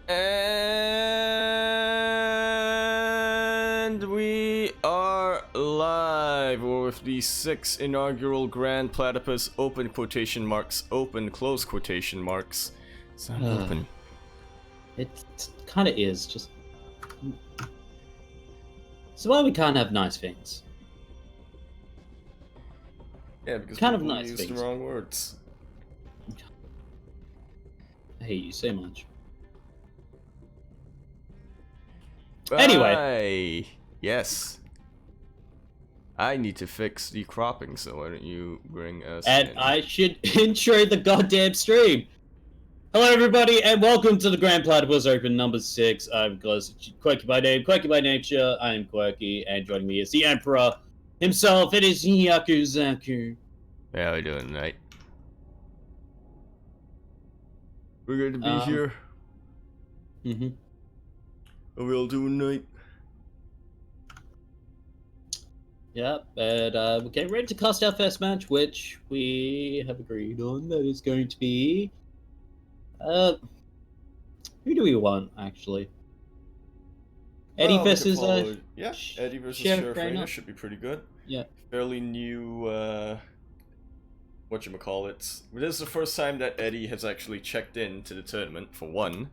And we are live with the 6th inaugural Grand Platypus Open quotation marks, open close quotation marks. It's not open. It kind of is, just... So why we can't have nice things? Yeah, because kind of people nice use things. the wrong words. I hate you so much. Anyway, yes. I need to fix the cropping, so why don't you bring us And in? I should intro the goddamn stream. Hello, everybody, and welcome to the Grand Platypus Open number 6. I'm Quirky by name, Quirky by nature. I am Quirky, and joining me is the Emperor himself. It is Yakuzaku. How are we doing tonight? We're going to be here. How we all doing tonight? Yep, and we're getting ready to cast our first match, which we have agreed on. That is going to be... who do we want, actually? Eddie versus... yeah, Eddie versus Sheriff Sheriff Rainer Rainer should be pretty good. Yeah. Fairly new, whatchamacallit. This is the first time that Eddie has actually checked in to the tournament, for one.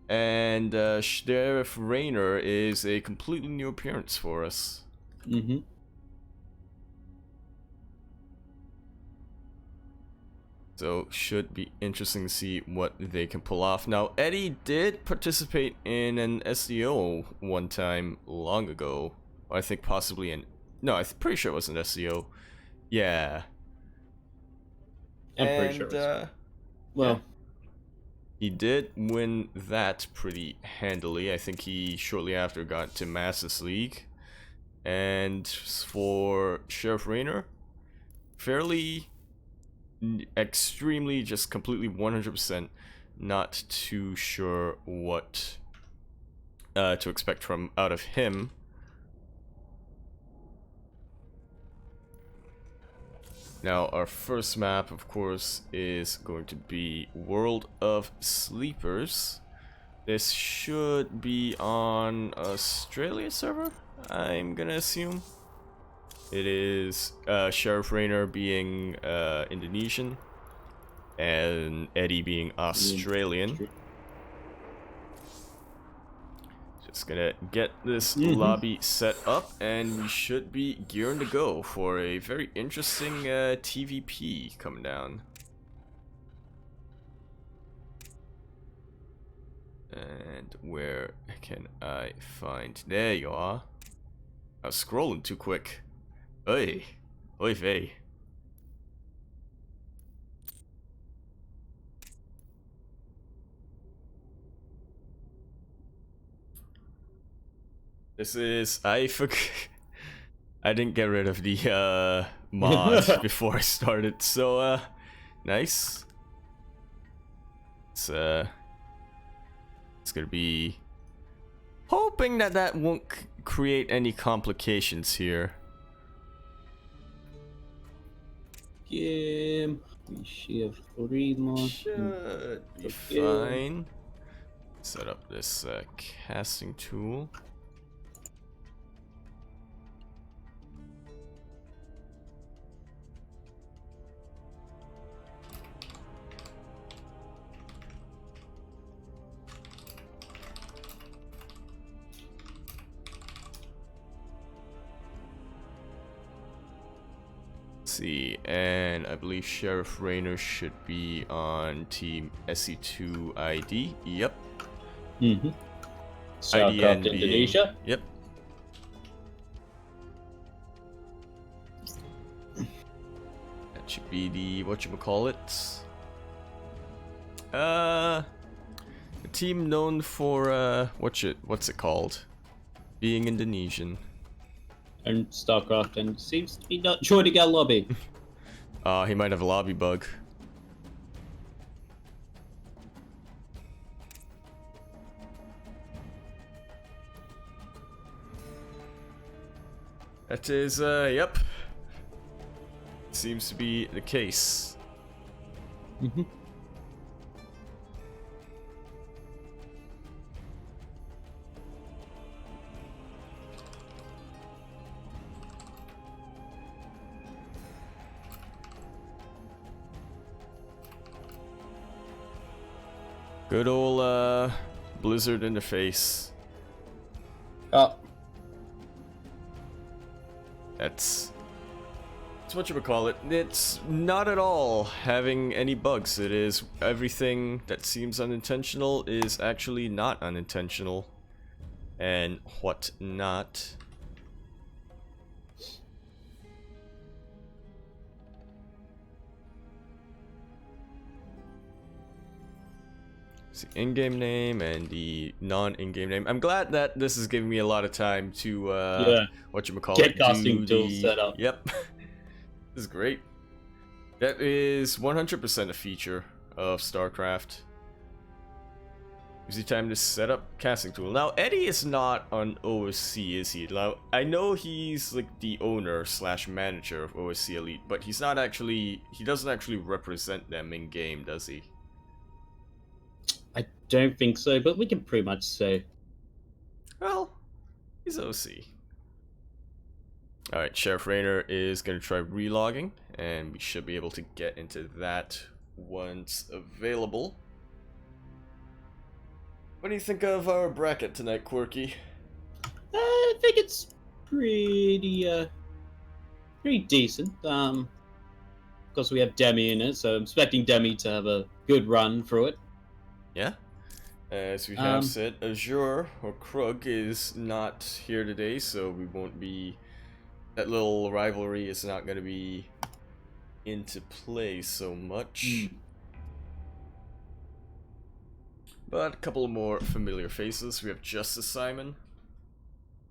And Sheriff Rainer is a completely new appearance for us. So, should be interesting to see what they can pull off. Now, Eddie did participate in an SEO one time long ago. I think possibly in... No, I'm pretty sure it was an SEO. Yeah. I'm pretty sure it was. Well... Yeah. He did win that pretty handily. I think he shortly after got to Masters League. And for Sheriff Rainer, fairly... extremely, just completely 100% not too sure what to expect from out of him. Now our first map, of course, is going to be World of Sleepers. This should be on Australia server, I'm gonna assume. It is Sheriff Rainer being Indonesian and Eddie being Australian. Just gonna get this lobby set up and we should be gearing to go for a very interesting TVP coming down. And where can I find... There you are. I was scrolling too quick. Oy, oy vey. This is... I didn't get rid of the mod before I started, so nice. It's gonna be... hoping that that won't create any complications here. We should have 3 more. Should be fine. Set up this casting tool. See, and I believe Sheriff Rainer should be on team SE2 ID. Yep. Starcraft Indonesia. Yep. That should be the whatchamacallit. A team known for what's it called? Being Indonesian. And Starcraft, and seems to be not joining our lobby. He might have a lobby bug. That is, yep. Seems to be the case. Good old Blizzard interface. Oh. That's what you would call it. It's not at all having any bugs. It is everything that seems unintentional is actually not unintentional. And what not. It's the in-game name and the non-in-game name. I'm glad that this is giving me a lot of time to Get costume tools set up. Yep. This is great. That is 100% a feature of StarCraft. Gives you time to set up casting tool. Now Eddie is not on OSC, is he? Now I know he's like the owner / manager of OSC Elite, but he's not actually. He doesn't actually represent them in game, does he? I don't think so, but we can pretty much say. Well, he's OC. Alright, Sheriff Raynor is going to try relogging, and we should be able to get into that once available. What do you think of our bracket tonight, Quirky? I think it's pretty decent. Of course we have Demi in it, so I'm expecting Demi to have a good run through it. Yeah. As we have said, Azure or Krug is not here today, so we won't be. That little rivalry is not going to be into play so much. But a couple more familiar faces. We have Justice Simon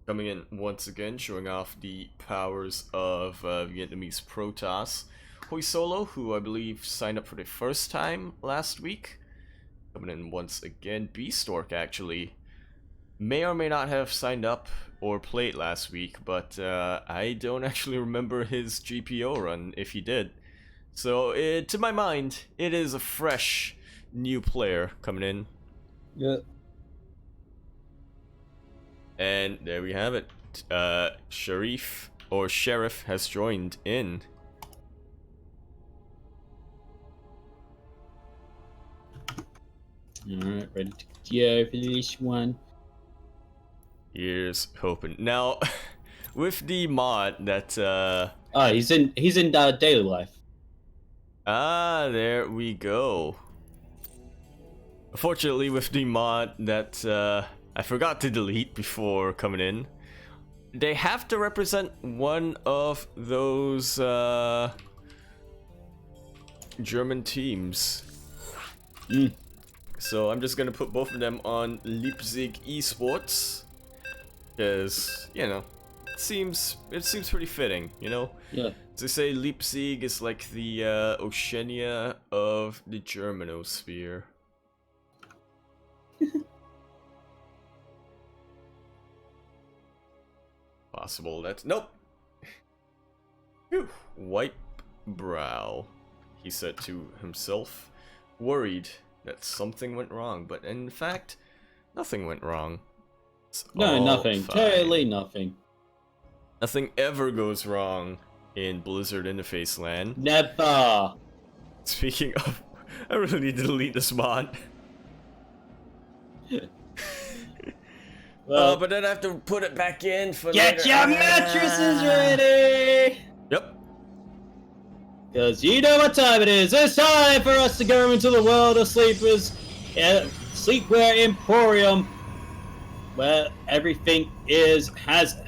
coming in once again, showing off the powers of Vietnamese Protoss. Hoi Solo, who I believe signed up for the first time last week, coming in once again. Beastork actually may or may not have signed up or played last week, but I don't actually remember his GPO run if he did. So to my mind, it is a fresh new player coming in. Yeah. And there we have it. Sheriff has joined in. Alright, ready to go for this one. Here's hoping. Now, with the mod that he's in daily life. Ah, there we go. Unfortunately, with the mod that I forgot to delete before coming in, they have to represent one of those German teams. So I'm just gonna put both of them on Leipzig Esports, because you know it seems pretty fitting, you know. Yeah. To say Leipzig is like the Oceania of the Germanosphere. Possible that's nope. Phew. Wipe brow, he said to himself, worried that something went wrong, but in fact, nothing went wrong. No, nothing. Fine. Totally nothing. Nothing ever goes wrong in Blizzard interface land. Never. Speaking of, I really need to delete this mod. Well, but then I have to put it back in for get later. your mattresses ready! Yep. Because you know what time it is. It's time for us to go into the world of sleepers. Sleepwear Emporium. Where everything has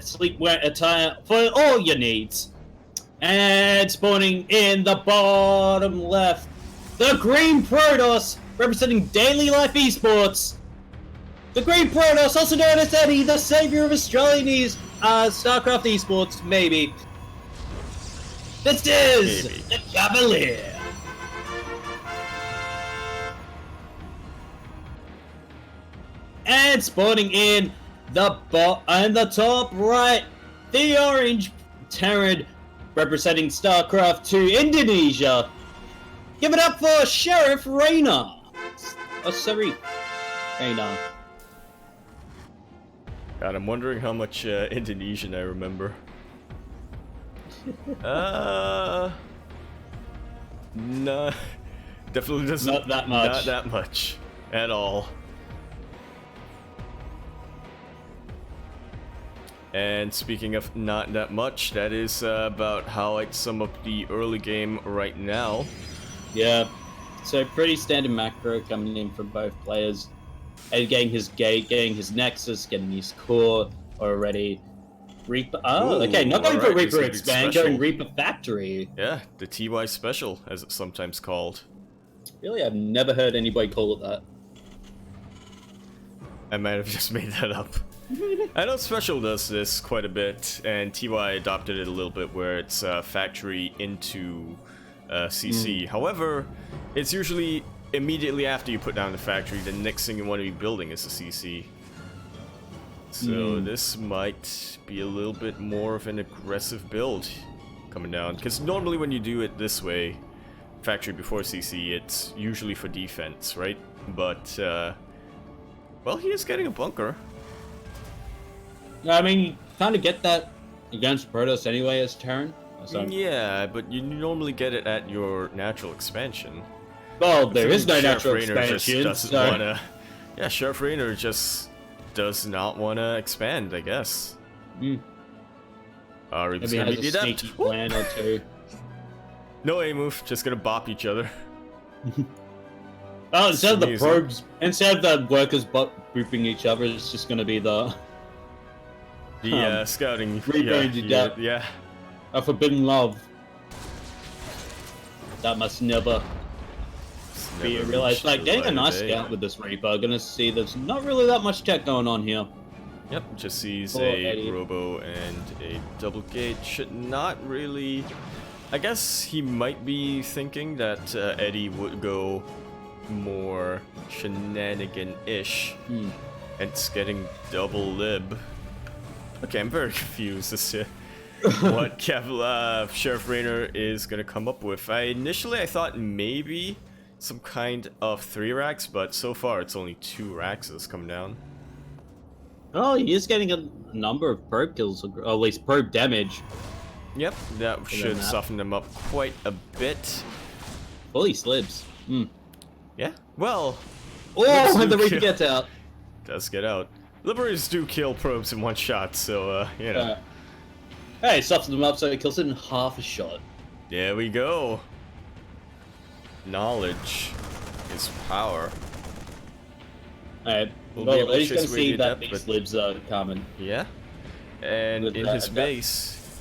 sleepwear attire for all your needs. And spawning in the bottom left, the Green Protoss, representing Daily Life Esports. The Green Protoss, also known as Eddie, the savior of Australian StarCraft Esports, maybe. This is the Cavalier. And spawning in the top right, the Orange Terran, representing StarCraft 2 Indonesia. Give it up for Sheriff Raynor. Oh, sorry, Raynor. God, I'm wondering how much Indonesian I remember. No, definitely doesn't. Not that much. Not that much. at all. And speaking of not that much, that is about how I'd sum up the early game right now. Yeah, so pretty standard macro coming in from both players. And getting his gate, getting his nexus, getting his core already. Reaper. Oh, Ooh, okay, not going for alright, Reaper it's expand, special. going Reaper Factory. Yeah, the TY special, as it's sometimes called. Really, I've never heard anybody call it that. I might have just made that up. I know Special does this quite a bit, and TY adopted it a little bit where it's factory into CC. However, it's usually immediately after you put down the factory, the next thing you want to be building is a CC. So this might be a little bit more of an aggressive build coming down. Because normally when you do it this way, factory before CC, it's usually for defense, right? But, well, he is getting a bunker. I mean, you kind of get that against Protoss anyway as turn. So. Yeah, but you normally get it at your natural expansion. Well, there is no Sheriff natural Raynor expansion, just doesn't so... wanna... Yeah, Sheriff Raynor just does not want to expand, I guess. Maybe Reaper's he gonna has be a the sneaky plan or two. No A move, just gonna bop each other. Oh, instead of the Sneezing. probes, instead of the workers booping each other, it's just gonna be the Scouting. Rebranded that. Yeah. a forbidden love. That must never be Never realized. reached Like, the getting a light of nice day. scout with this Reaper, gonna see there's not really that much tech going on here. Yep, just sees Poor a Eddie. Robo and a double gate. Should not really... I guess he might be thinking that Eddie would go more shenanigan-ish. It's getting double lib. Okay, I'm very confused as to what Sheriff Raynor is gonna come up with. Initially I thought maybe some kind of 3 racks, but so far it's only 2 racks that's come down. Oh, he is getting a number of probe kills, or at least probe damage. Yep, that should that. soften them up quite a bit. Fully slibs. Yeah, well, Oh, do and the Reaper kill- gets out. does get out. Liberators do kill probes in one shot, so, you know. Hey, softens them up so it kills it in half a shot. There we go. Knowledge is power. Alright, We'll be able well, to he's gonna chase away see the that adept, these but- libs are coming. Yeah. And With in that his adept. base,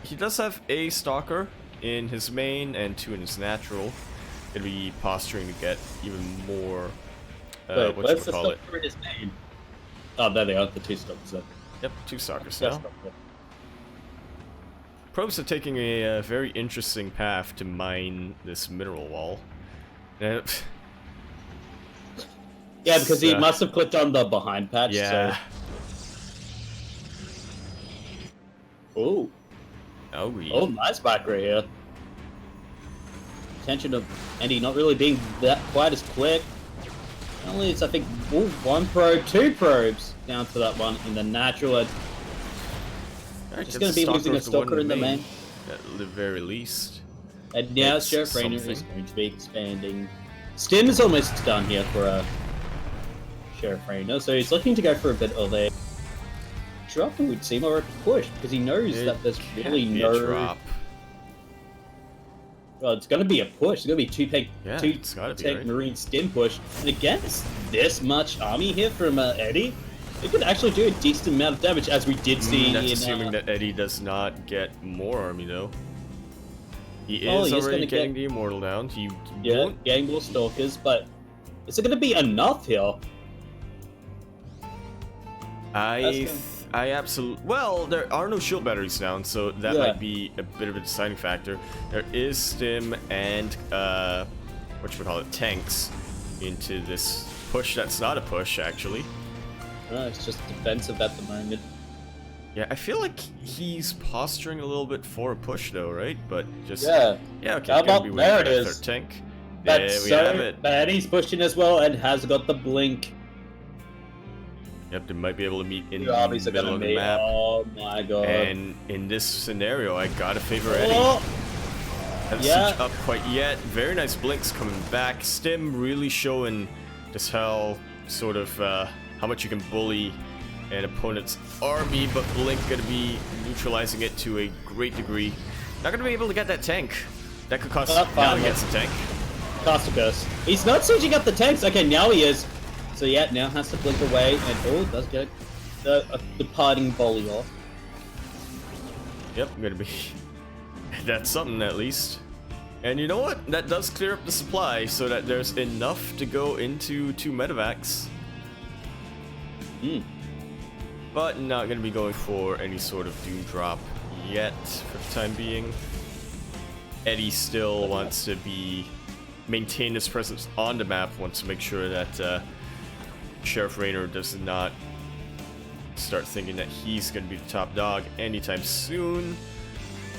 he does have a stalker in his main and 2 in his natural. Gonna be posturing to get even more, Wait, where's the whatchamacallit. stalker in his name? Oh, there they are, the 2 stalkers there. Yep, 2 stalkers That's now. not good. Probes are taking a very interesting path to mine this mineral wall. Yeah, because he must have clicked on the behind patch, Yeah. so... Oh, we. Oh, nice back right here. Attention of Andy not really being that quite as quick. Only it's, I think, 1 probe, 2 probes down to that one in the natural. Alright, Just gets going to be stalker losing a of the one stalker in the main. At the very least. And now It's Sheriff Raynor is something. going to be expanding. Stim is almost done here for Sheriff Raynor, so he's looking to go for a bit of a drop, it would seem, or a push, because he knows that there's really Can't be a no... drop. Well, it's going to be a push. It's going to be Yeah, two it's gotta be, tank right? marine stim push. And against this much army here from Eddie, it could actually do a decent amount of damage, as we did see That's in... assuming that Eddie does not get more army, though. He Oh, is he's already gonna getting get- the immortal down. He Yeah, won't. getting more stalkers, but is it going to be enough here? I absolutely. Well, there are no shield batteries down, so that Yeah. might be a bit of a deciding factor. There is stim and whatchamacallit, tanks into this push. That's not a push, actually. It's just defensive at the moment. Yeah, I feel like he's posturing a little bit for a push, though, right? But just Yeah. okay. How gonna about- be there waiting it for that is. third tank. That's There we so have it. bad. He's pushing as well and has got the blink. Yep, they might be able to meet in The armies the are middle going of to the be. map. Oh my god. And in this scenario, I gotta favor Eddie. Oh! Haven't siege up quite yet. Very nice blinks coming back. Stim really showing just how sort of how much you can bully an opponent's army, but Blink gonna be neutralizing it to a great degree. Not gonna be able to get that tank. That could cost. Now he gets the tank. Cost a curse. He's not sieging up the tanks. Okay, now he is. So yeah, now has to blink away, and oh, does get a departing volley off. Yep, gonna be. That's something at least. And you know what? That does clear up the supply so that there's enough to go into 2 medevacs. But not gonna be going for any sort of doom drop yet for the time being. Eddie still wants to maintain his presence on the map, wants to make sure that Sheriff Raynor does not start thinking that he's going to be the top dog anytime soon.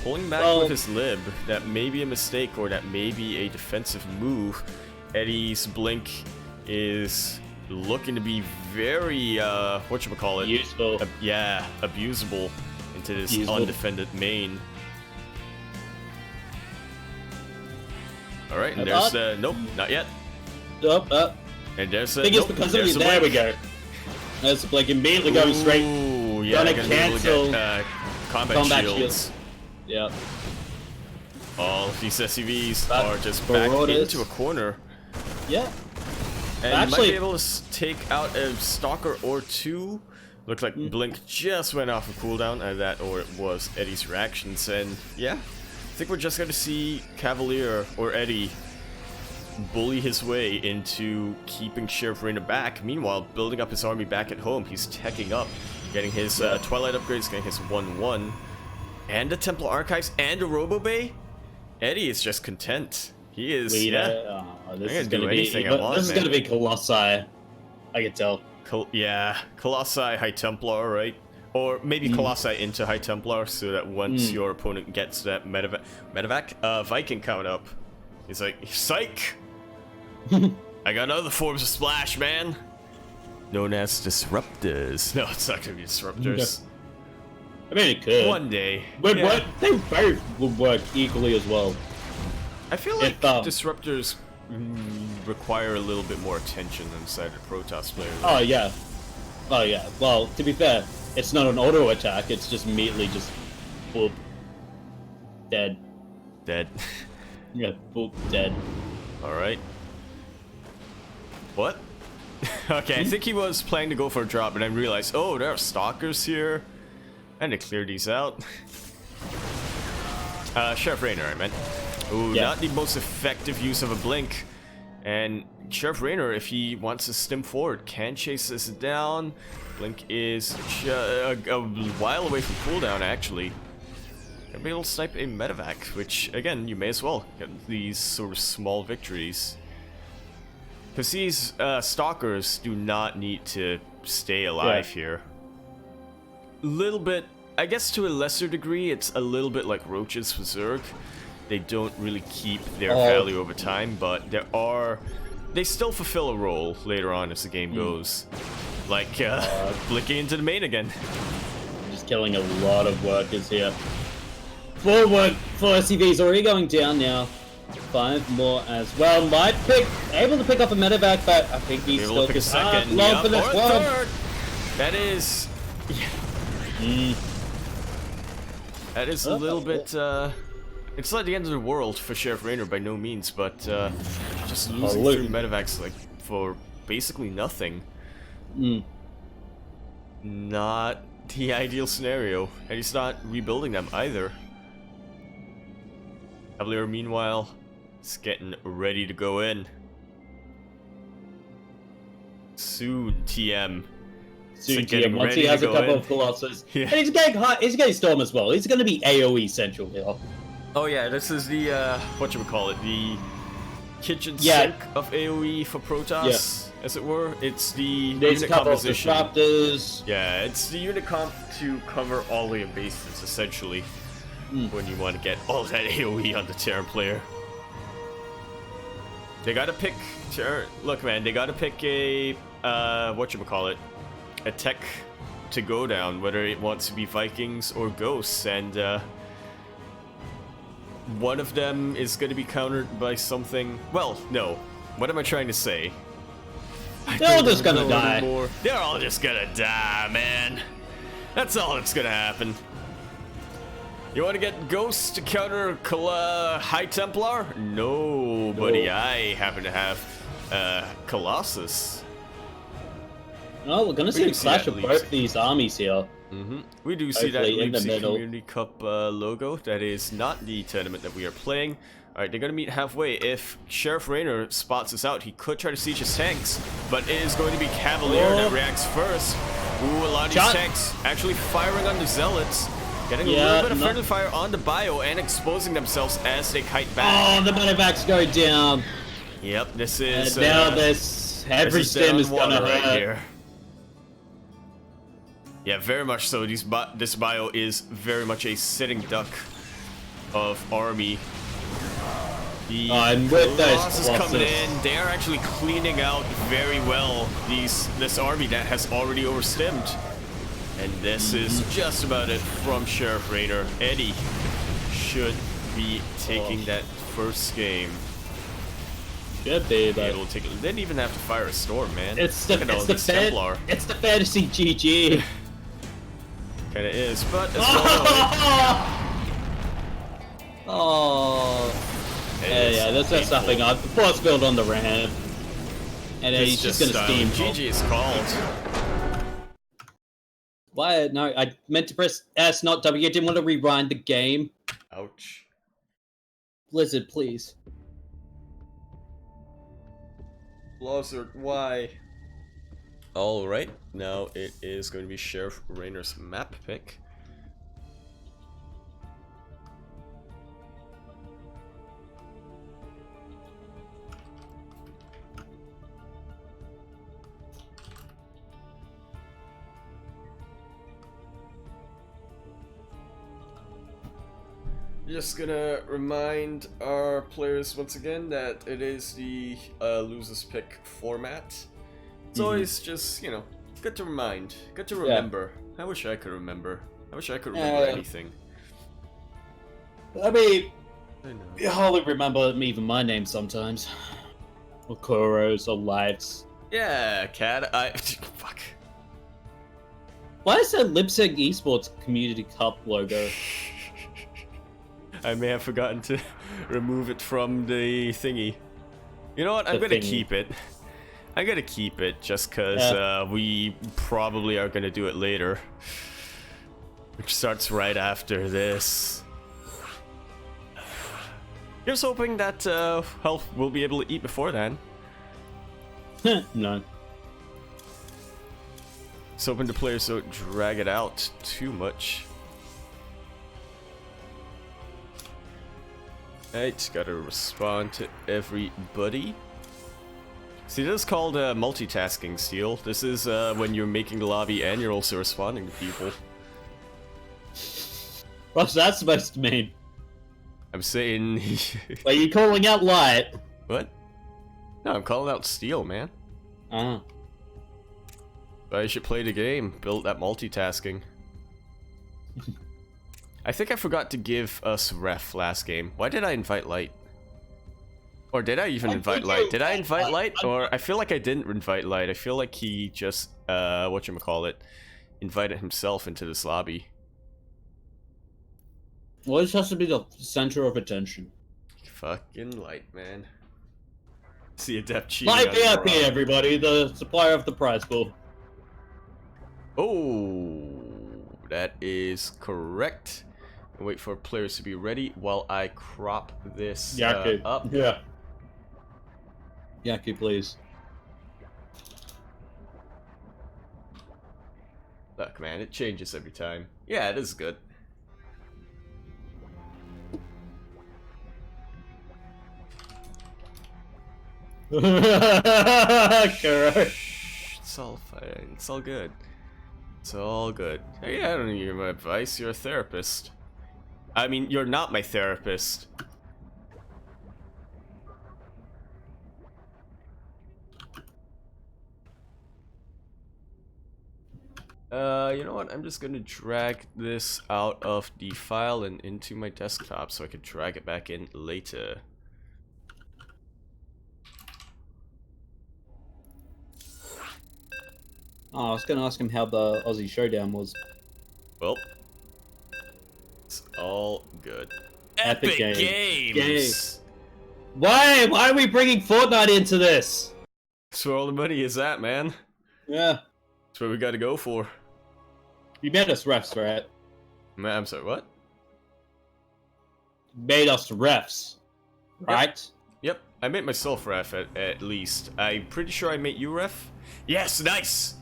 Pulling back with his lib, that may be a mistake or that may be a defensive move. Eddie's blink is looking to be very, whatchamacallit? Useful. Yeah, abusable into this undefended main. Alright, and there's, nope, not yet. And there's, I think it's because of you. There we go. There's the blink immediately going straight. Ooh, yeah, gonna cancel get, combat shields. Yep. All of these SCVs are just back into a corner. Yeah. And actually, you might be able to take out a Stalker or 2. Looks like Blink just went off a cooldown, that or it was Eddie's reactions. And yeah, I think we're just going to see Cavalier or Eddie bully his way into keeping Sheriff Raynor back. Meanwhile, building up his army back at home. He's teching up, getting his Twilight upgrades, getting his 1-1. And a Templar Archives and a Robo Bay. Eddie is just content. He is. This is going to be Colossi. I can tell. Colossi High Templar, right? Or maybe Colossi into High Templar, so that once your opponent gets that medevac Viking count up, he's like, psych! I got other forms of splash, man. Known as disruptors. No, it's not gonna be disruptors. I mean, it could. One day. But they both would work equally as well. I feel like disruptors require a little bit more attention than side of Protoss players. Oh yeah. Oh yeah. Well, to be fair, it's not an auto attack. It's just immediately just boop. Dead. Dead. Yeah, boop, dead. Alright. What? Okay, I think he was planning to go for a drop, and I realized, oh, there are stalkers here. And to clear these out. Sheriff Raynor, I meant. Ooh, not the most effective use of a blink. And Sheriff Raynor, if he wants to stim forward, can chase this down. Blink is a while away from cooldown, actually. Gonna be able to snipe a medevac, which, again, you may as well get these sort of small victories. Because these stalkers do not need to stay alive here. Little bit, I guess to a lesser degree, it's a little bit like Roach's Berserk. They don't really keep their value over time, but they still fulfill a role later on as the game goes. Like, blinking into the main again. Just killing a lot of workers here. 4 SCVs already going down now. 5 more as well. Might able to pick up a medevac, but I think he's still just long for this one. That is... That is a little bit, it's not the end of the world for Sheriff Raynor by no means, but just losing 3 medevacs like for basically nothing. Not the ideal scenario, and he's not rebuilding them either. Cavalier, meanwhile, is getting ready to go in. Soon, TM. Once he has a couple of Colossus. And he's getting Storm as well. He's going to be AoE central here. Oh yeah, this is the, whatchamacallit, the kitchen sink of AoE for Protoss, as it were. It's the unit composition. Yeah, it's the unit comp to cover all the bases, essentially, when you want to get all that AoE on the Terran player. They gotta pick, look man, they gotta pick a, whatchamacallit, a tech to go down, whether it wants to be Vikings or Ghosts, and one of them is going to be countered by something. Well, no. What am I trying to say? They're all just gonna die. Anymore. They're all just gonna die, man. That's all that's gonna happen. You want to get Ghost to counter High Templar? No, buddy. I happen to have Colossus. Oh, we're gonna see a clash of both these armies here. We do see that Hopefully in the Leipzig middle. Community Cup logo. That is not the tournament that we are playing. Alright, they're gonna meet halfway. If Sheriff Raynor spots us out, he could try to siege his tanks, but it is going to be Cavalier that reacts first. Ooh, a lot of these tanks actually firing on the Zealots. Getting a little bit of friendly fire on the bio and exposing themselves as they kite back. Oh, the medevacs go down. Yep, this is... now this... Every stem is gonna hurt. Right here. Yeah, very much so. This bio is very much a sitting duck of army. The and with those Colossus coming in, they are actually cleaning out very well this army that has already overstimmed. And this is just about it from Sheriff Raynor. Eddie should be taking that first game. Should be, but able to take it. Didn't even have to fire a storm, man. It's the fantasy GG. Kinda is, but as oh. Yeah, that's just something up. The force field on the ramp. And then he's just gonna steam. GG is called. Why? No, I meant to press S, not W. I didn't want to rewind the game. Ouch. Blizzard, please. Blizzard, why? Alright, now it is going to be Sheriff Raynor's map pick. Just gonna remind our players once again that it is the losers pick format. It's always just, you know, good to remind, good to remember. I wish I could remember. I wish I could remember anything. I mean, you hardly remember even my name sometimes. Or Kuros or Lights. Yeah, Cat. Fuck. Why is that Leipzig Esports Community Cup logo? I may have forgotten to remove it from the thingy. You know what? I'm gonna keep it. I'm gonna keep it just because we probably are gonna do it later. Which starts right after this. Here's hoping that well, we'll be able to eat before then. No. Just hoping the players don't drag it out too much. Right, gotta respond to everybody. See, this is called multitasking, Steel. This is when you're making the lobby and you're also responding to people. What's that supposed to mean? I'm saying... Are you calling out Light? What? No, I'm calling out Steel, man. Oh. But you should play the game, build that multitasking. I think I forgot to give us ref last game. Why did I invite Light? Or did I even invite Light? Did I invite Light? Or I feel like I didn't invite Light. I feel like he just, whatchamacallit, invited himself into this lobby. Well, this has to be the center of attention. Fucking Light, man. See Adept cheating. Light VIP, everybody, the supplier of the prize pool. Oh, that is correct. Wait for players to be ready while I crop this up. Yeah. Yaku, please. Look, man, it changes every time. Yeah, it is good. Correct. It's all fine. It's all good. It's all good. Hey, I don't need my advice. You're a therapist. I mean, you're not my therapist. I You know what? I'm just gonna drag this out of the file and into my desktop so I can drag it back in later. Oh, I was gonna ask him how the Aussie Showdown was. Well, it's all good. Epic Games! Why are we bringing Fortnite into this? That's where all the money is at, man. Yeah. That's what we gotta go for. You made us refs, right? Man, I'm sorry, what? Made us refs, right? Yep, I made myself ref at least. I'm pretty sure I made you ref. Yes, nice!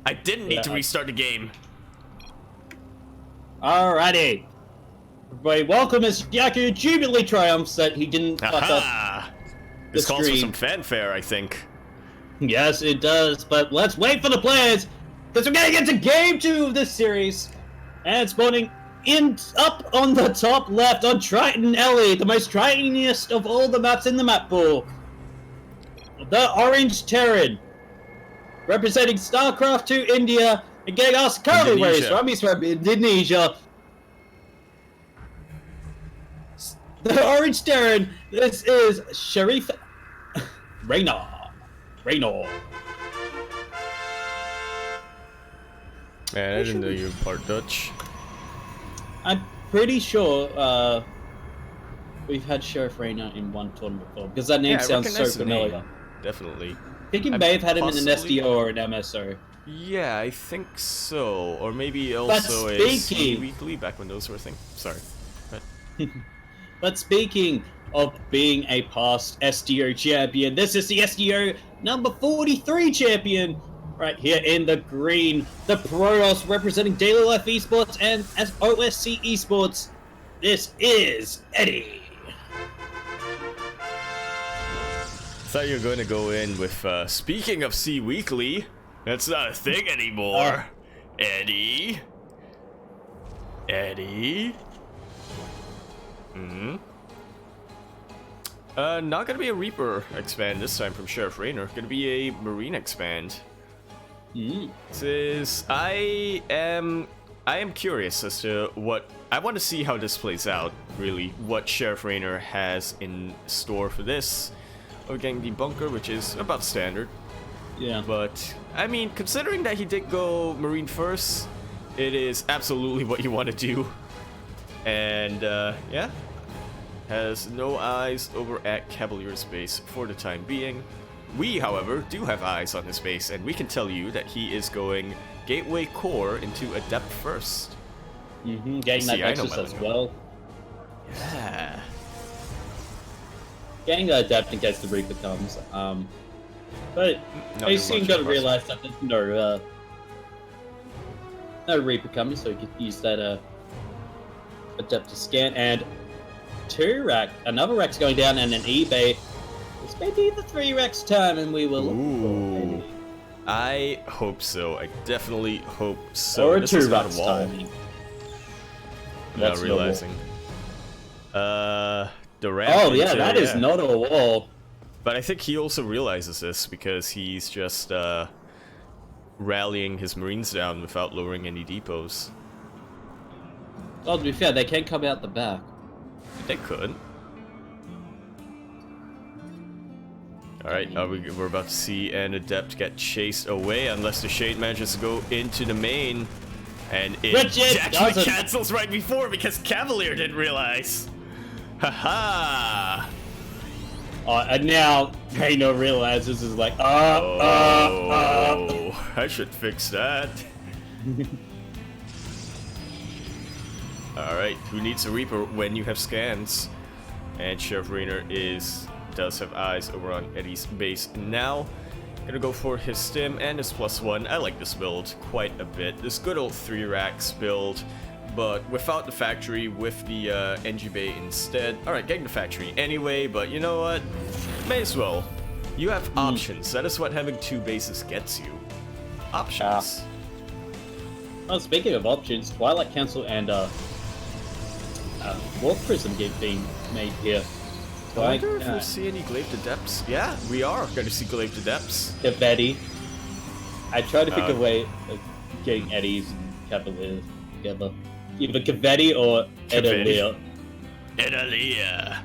I didn't need to restart the game. Alrighty. Everybody, welcome as Yaku jubilantly triumphs that he didn't fuck up. This calls for some fanfare, I think. Yes, it does, but let's wait for the players, because we're gonna get to game 2 of this series. And spawning up on the top left on Triton Alley, the most Tritoniest of all the maps in the map pool. The Orange Terran, representing StarCraft 2 India, and getting us currently raised from Indonesia. The Orange Terran, this is Sharif Raynor. Man, I didn't know you were part Dutch. I'm pretty sure we've had Sheriff Raynor in one tournament before, because that name sounds so familiar. Definitely. I think you may have had him in an SDO or an MSO. Yeah, I think so. Or maybe also a C Weekly, back when those were a thing. Sorry. But speaking of being a past SDO champion, this is the SDO number 43 champion, right here in the green. The Protos representing Daily Life Esports and as OSC Esports, this is Eddie. Thought you were going to go in with, speaking of C Weekly, that's not a thing anymore. Eddie? Not gonna be a Reaper expand this time from Sheriff Raynor. Gonna be a Marine expand. This is... I am curious as to what... I want to see how this plays out, really. What Sheriff Raynor has in store for this. We're getting the bunker, which is about standard. Yeah. But, I mean, considering that he did go Marine first, it is absolutely what you want to do. And, yeah. Has no eyes over at Cavalier's base for the time being. We, however, do have eyes on his base, and we can tell you that he is going Gateway Core into Adept first. Getting that Nexus as well. Yeah. Getting the Adept in case the Reaper comes. But you soon got to realize that there's no Reaper coming, so you could use that Adept to scan. And another rack's going down, and an eBay. This may be the 3 racks time, and we will look for it. I hope so. I definitely hope so. Or a 2 racks time. Not realizing. The ramp. Oh yeah, that is not a wall. But I think he also realizes this because he's just rallying his Marines down without lowering any depots. Oh, to be fair, they can come out the back. They could. Alright, we're about to see an Adept get chased away unless the Shade manages to go into the main. And it actually cancels right before because Cavalier didn't realize. Haha! And now Raynor realizes is like, I should fix that. Alright, who needs a Reaper when you have scans? And Sheriff Raynor does have eyes over on Eddie's base now. Gonna go for his stim and his +1. I like this build quite a bit. This good old 3 racks build, but without the factory, with the NG Bay instead. Alright, getting the factory anyway, but you know what? May as well. You have options. That is what having 2 bases gets you. Options. Well, speaking of options, Twilight Council and Warp Prism being made here. I wonder if we'll see any Glaive Adepts. Yeah, we are going to see Glaive Adepts. Betty. I tried to think of a way getting Eddie's and Cavaliers together. Either Cavetti or Edalia. Edalia.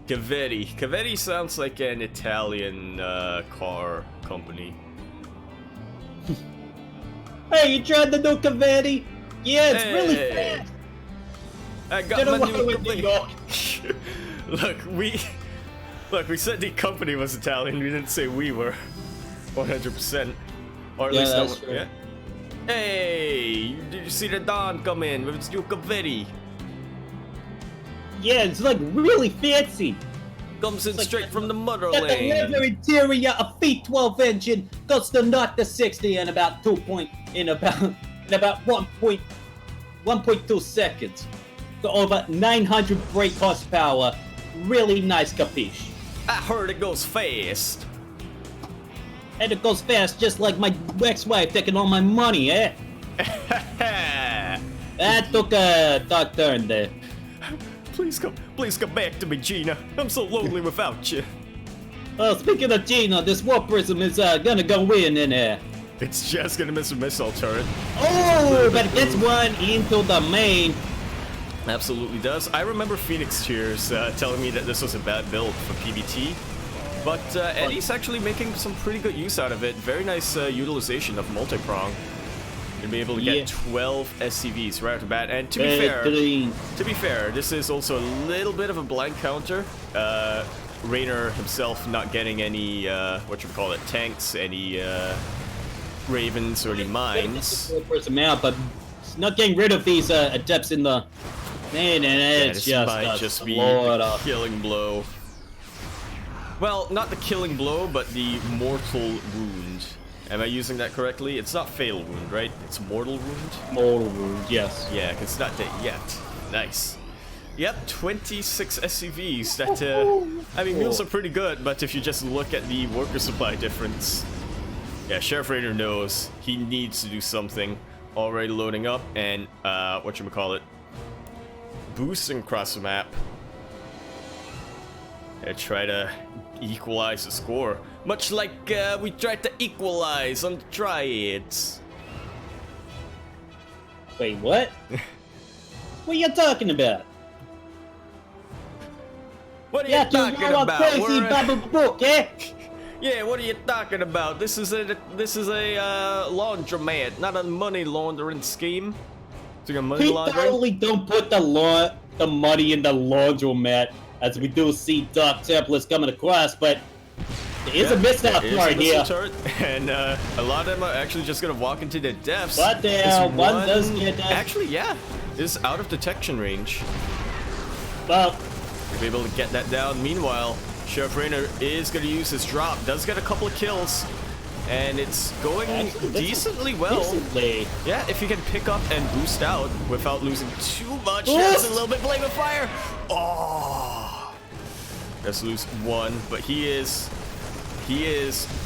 Cavetti. Cavetti sounds like an Italian car company. Hey, you tried the new Cavetti? Yeah, it's really fast. I got my new Cavetti. Look, we said the company was Italian. We didn't say we were. 100%. Or at least that's true. Yeah. Hey, did you see the Don come in with his new Cavetti? Yeah, it's like really fancy. Comes in like straight from the Got motherland. the leather interior, a V12 engine, goes to 0 to 60 in about 1.2 seconds. So over 900 brake horsepower. Really nice capiche. I heard it goes fast. And it goes fast just like my ex-wife taking all my money, eh? That took a dark turn there. Please come back to me, Gina. I'm so lonely without you. Well, speaking of Gina, this warp prism is gonna go in there. It's just gonna miss a missile turret. Oh, but it gets one into the main. Absolutely does. I remember Phoenix Cheers telling me that this was a bad build for PBT. But Eddie's actually making some pretty good use out of it. Very nice utilization of multi-prong. You'll be able to get 12 SCVs right off the bat. And to be fair, this is also a little bit of a blank counter. Rainer himself not getting any, tanks, any ravens or any mines. But not getting rid of these adepts in the main, and it's just be the killing blow. Well, not the killing blow, but the mortal wound. Am I using that correctly? It's not fatal wound, right? It's mortal wound? Mortal wound, yes. Yeah, 'cause it's not dead yet. Nice. Yep, 26 SCVs. That, I mean, mules are pretty good, but if you just look at the worker supply difference, yeah, Sheriff Rainer knows he needs to do something. Already loading up, and, boosting across the map. And try to equalize the score. Much like we tried to equalize on the Triads. Wait, what? What are you talking about? What are you talking about? Crazy Baba book, eh? Yeah, what are you talking about? This is a laundromat, not a money laundering scheme. It's like a money laundering. Totally don't put the money in the laundromat, as we do see Dark Templars coming across, but there is a missile part here. And a lot of them are actually just gonna walk into the depths. But one does get actually, yeah, is out of detection range. Well, you'll be able to get that down. Meanwhile, Sheriff Rainer is gonna use his drop. Does get a couple of kills, and it's going decently well. Yeah, if you can pick up and boost out without losing too much. There's a little bit flame of fire. Oh, let's lose one, but he is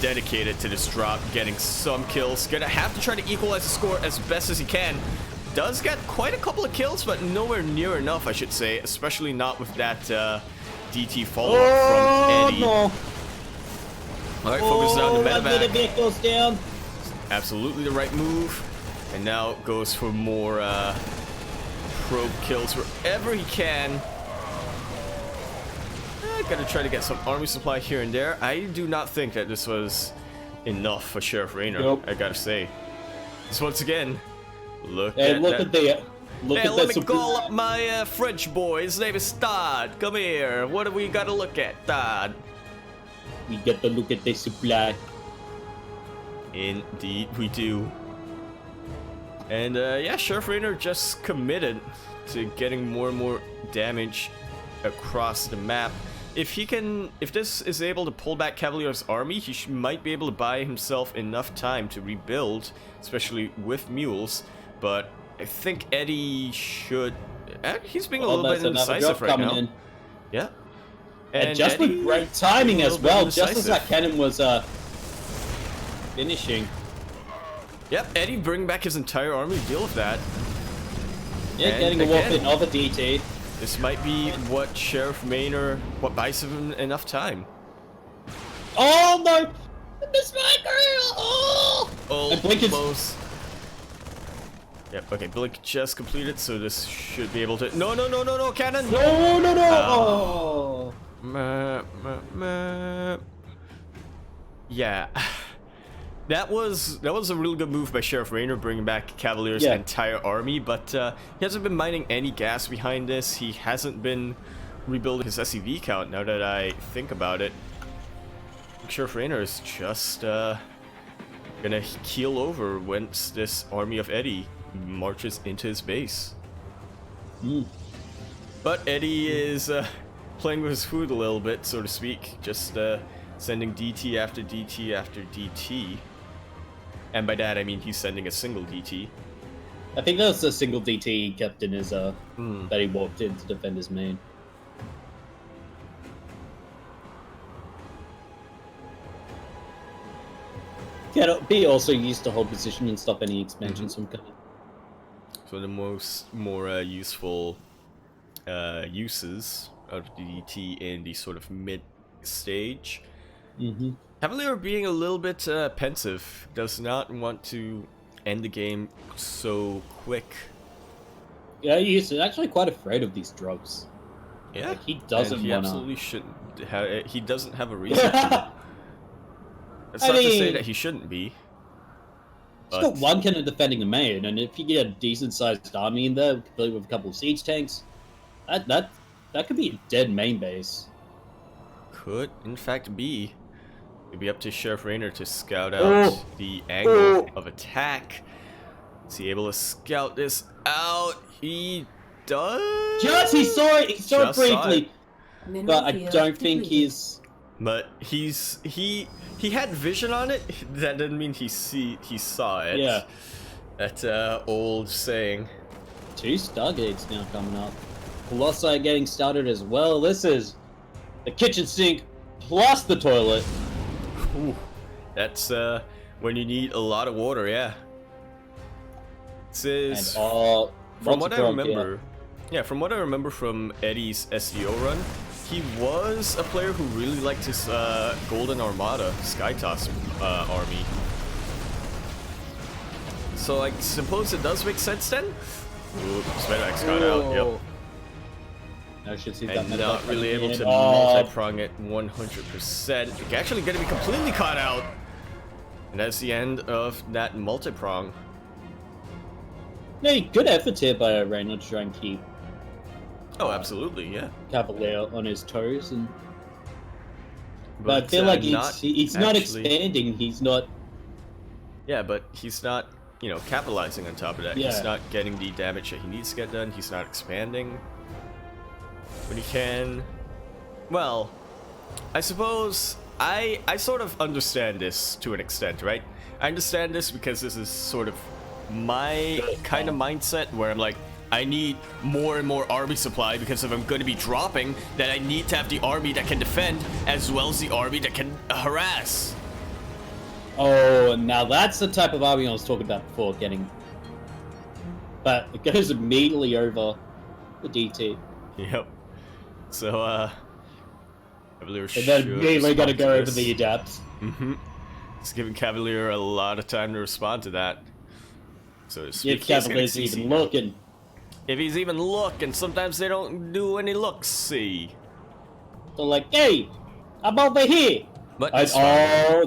dedicated to this drop, getting some kills. Gonna have to try to equalize the score as best as he can. Does get quite a couple of kills, but nowhere near enough, I should say, especially not with that DT follow-up from Eddie. No. Alright, focus down the medevac. Goes down. Absolutely the right move. And now goes for more probe kills wherever he can. Gotta try to get some army supply here and there. I do not think that this was enough for Sheriff Rainer, I gotta say. Just once again, look at that. Let me call up my French boy. His name is Todd. Come here. What do we gotta look at, Todd? We got to look at the supply. Indeed, we do. And yeah, Sheriff Rainer just committed to getting more and more damage across the map. If this is able to pull back Cavalier's army, he might be able to buy himself enough time to rebuild, especially with mules. But I think Eddie should. He's being a little bit indecisive right now. Yeah. And just with great timing as well, just as that cannon was finishing. Yep, Eddie bringing back his entire army to deal with that. Yeah, and getting a whopping of a DT. This might be what Sheriff Rainer, what buys him enough time. Oh no! Miss my girl! Oh! Almost. Yep, okay, Blink just completed, so this should be able to... No, cannon! No! Yeah. That was a really good move by Sheriff Raynor, bringing back Cavalier's entire army, but he hasn't been mining any gas behind this. He hasn't been rebuilding his SCV count, now that I think about it. Sheriff Raynor is just gonna keel over once this army of Eddie marches into his base. But Eddie is playing with his food a little bit, so to speak, just sending DT after DT after DT. And by that I mean he's sending a single DT. I think that was a single DT he kept in his that he walked in to defend his main. Yeah, B also used to hold position and stop any expansions from coming. So the more useful uses of DDT in the sort of mid stage. Cavalier being a little bit pensive, does not want to end the game so quick. Yeah, he's actually quite afraid of these drugs. Yeah, like, he doesn't he wanna... absolutely shouldn't. He doesn't have a reason to. That's not to say that he shouldn't be. He's got one cannon defending the main, and if you get a decent-sized army in there, complete with a couple of siege tanks, that could be a dead main base. Could, in fact, be. It'd be up to Sheriff Raynor to scout out the angle of attack. Is he able to scout this out? He does. He saw it. He saw it briefly, but I don't think he's. But he had vision on it. That didn't mean he saw it. Yeah. That old saying. 2 Stargates now coming up. Colossi getting started as well. This is the kitchen sink plus the toilet. Ooh, that's when you need a lot of water, yeah. This is from what I remember. Yeah, from what I remember from Eddie's SEO run, he was a player who really liked his Golden Armada Skytoss army. So I suppose it does make sense then. Ooh, Spedvax got out. Yep. I should see and that not really able to multi-prong it 100%. You're actually going to be completely caught out. And that's the end of that multi-prong. Hey, good effort here by Raynor to try and keep absolutely, yeah. Cavalier on his toes. But I feel like he's not expanding, he's not... Yeah, but he's not, capitalizing on top of that. Yeah. He's not getting the damage that he needs to get done. He's not expanding. But he can... Well, I suppose I sort of understand this to an extent, right? I understand this because this is sort of my kind of mindset where I'm like, I need more and more army supply because if I'm going to be dropping, then I need to have the army that can defend as well as the army that can harass. Oh, now that's the type of army I was talking about before getting... But it goes immediately over the DT. Yep. So, Cavalier and then immediately got to go over the adapts. It's giving Cavalier a lot of time to respond to that. So if Cavalier's even looking. If he's even looking, sometimes they don't do any looks. See. They're like, hey, I'm over here. But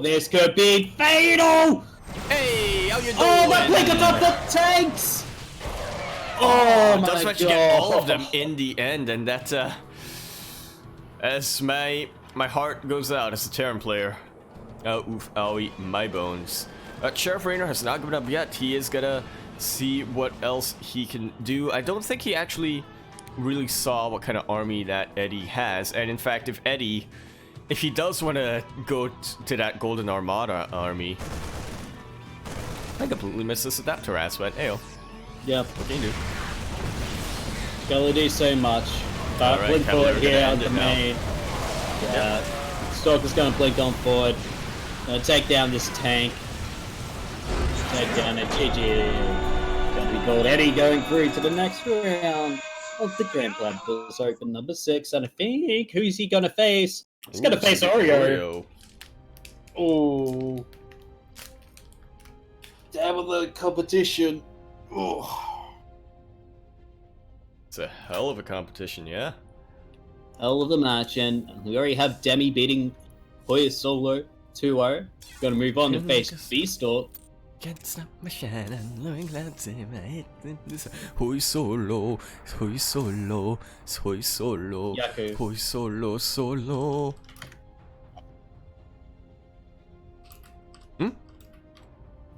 this could be fatal. Hey, how you doing? Oh, my blinking up the tanks. Oh my God. That's what you get all of them in the end, and that as my heart goes out as a Terran player. Oh, oof, owie, my bones. Sheriff Raynor has not given up yet. He is gonna see what else he can do. I don't think he actually really saw what kind of army that Eddie has, and in fact, if he does want to go to that Golden Armada army, I completely missed this adapter aspect. Ayo. Yep. What can you do? Gonna do so much. But right, blink forward here on the now. main. Yeah. Stalker's gonna blink on forward. Gonna take down this tank. Take down a GG. Gonna be called Eddie going through to the next round of the Grand Platypus Open number 6. And I think, who's he gonna face? He's gonna face Oreo. Oh. Damn the competition. Oh. It's a hell of a competition, yeah. Hell of the match, and we already have Demi beating Hoya Solo 2-0. Gonna move on to face Beastalk. Can't stop my shine and knowing that's in my head. Hoy solo, hoy solo, hoy solo, Yaku. hoy solo, solo.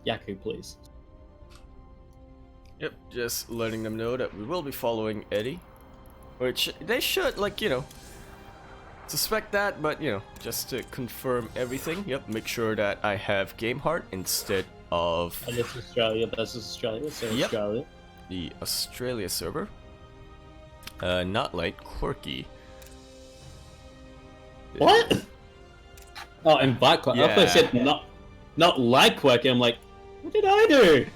Yaku, please. Yep, just letting them know that we will be following Eddie. Which they should, like, you know, suspect that, but, you know, just to confirm everything. Yep, make sure that I have Game Heart instead of... And this is Australia versus Australia, so Yep. Australia. The Australia server. Not like Quirky. What? Oh, invite Quirky. I thought I said not like Quirky. I'm like, what did I do?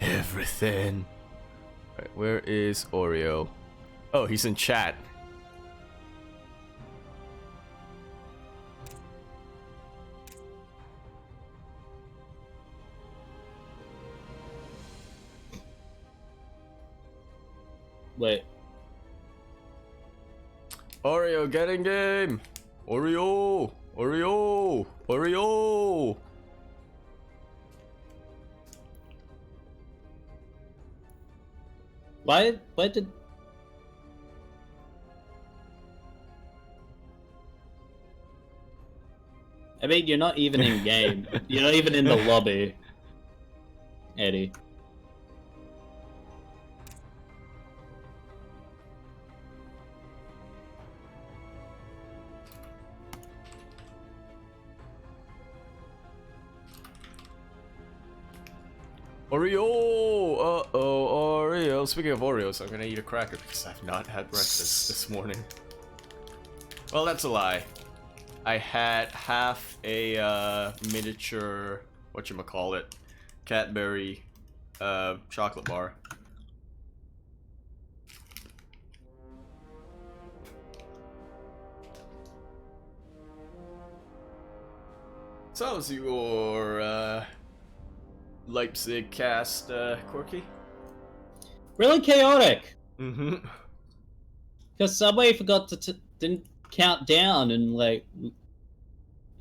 Everything. Right, where is Oreo? Oh, he's in chat. Wait. Oreo, get in game! Oreo! Oreo! Oreo! Why did... I mean, you're not even in game. You're not even in the lobby, Eddie. Oreo! Uh-oh, Oreo. Speaking of Oreos, I'm gonna eat a cracker because I've not had breakfast this morning. Well, that's a lie. I had half a miniature, whatchamacallit, Cadbury chocolate bar. So how's your Leipzig cast, Quirky? Really chaotic. Mm-hmm. Because Subway forgot to didn't count down, and like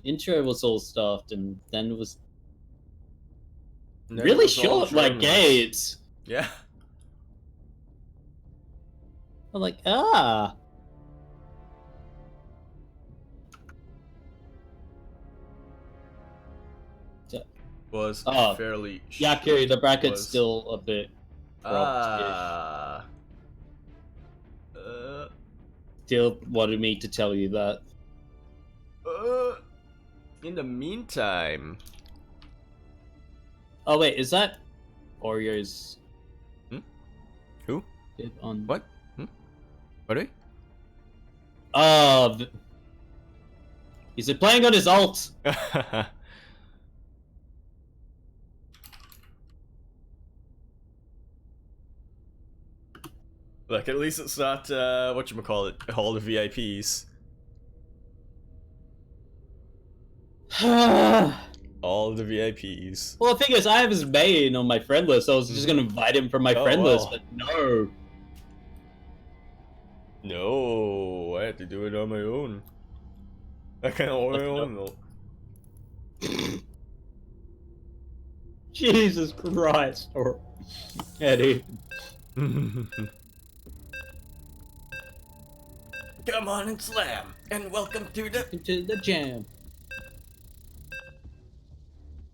intro was all stuffed, and then it was really short, like gates. Yeah. I'm like, ah. Was fairly Yaku, the bracket's was... still a bit still wanted me to tell you that. In the meantime... Oh wait, is that Oreo's... Who? On... What? What are you? Is it playing on his ult? Look, at least it's not, whatchamacallit, all the VIPs. All the VIPs. Well, the thing is, I have his main on my friend list, so I was just gonna invite him from my friend list, but no. No, I had to do it on my own. I can't on my own, though. Jesus Christ, or Eddie. Come on and slam, and welcome to the jam.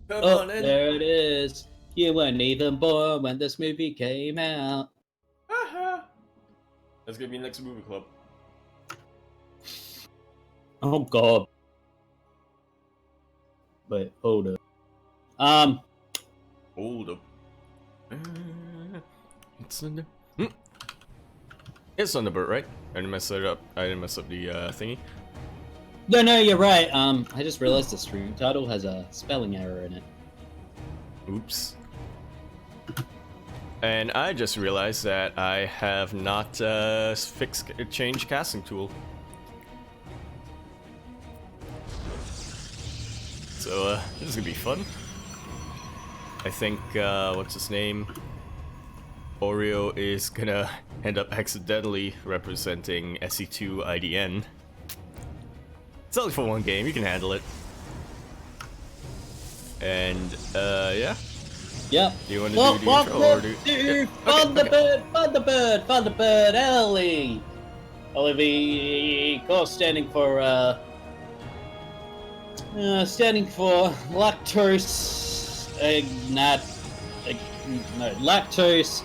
Come on in. There it is. You weren't even born when this movie came out. That's gonna be next movie club. Oh God. Wait, hold up. Hold up. It's on the. It's Thunderbird, right? I didn't mess it up. I didn't mess up the thingy. No, you're right. I just realized the stream title has a spelling error in it. Oops. And I just realized that I have not changed casting tool. So this is gonna be fun. I think, what's his name? Oreo is gonna end up accidentally representing SE2 IDN. It's only for one game, you can handle it. And, yeah. Yep. Do you want to do the intro or do... Yeah. Thunderbird, Ellie! Olivia, of course, standing for lactose, lactose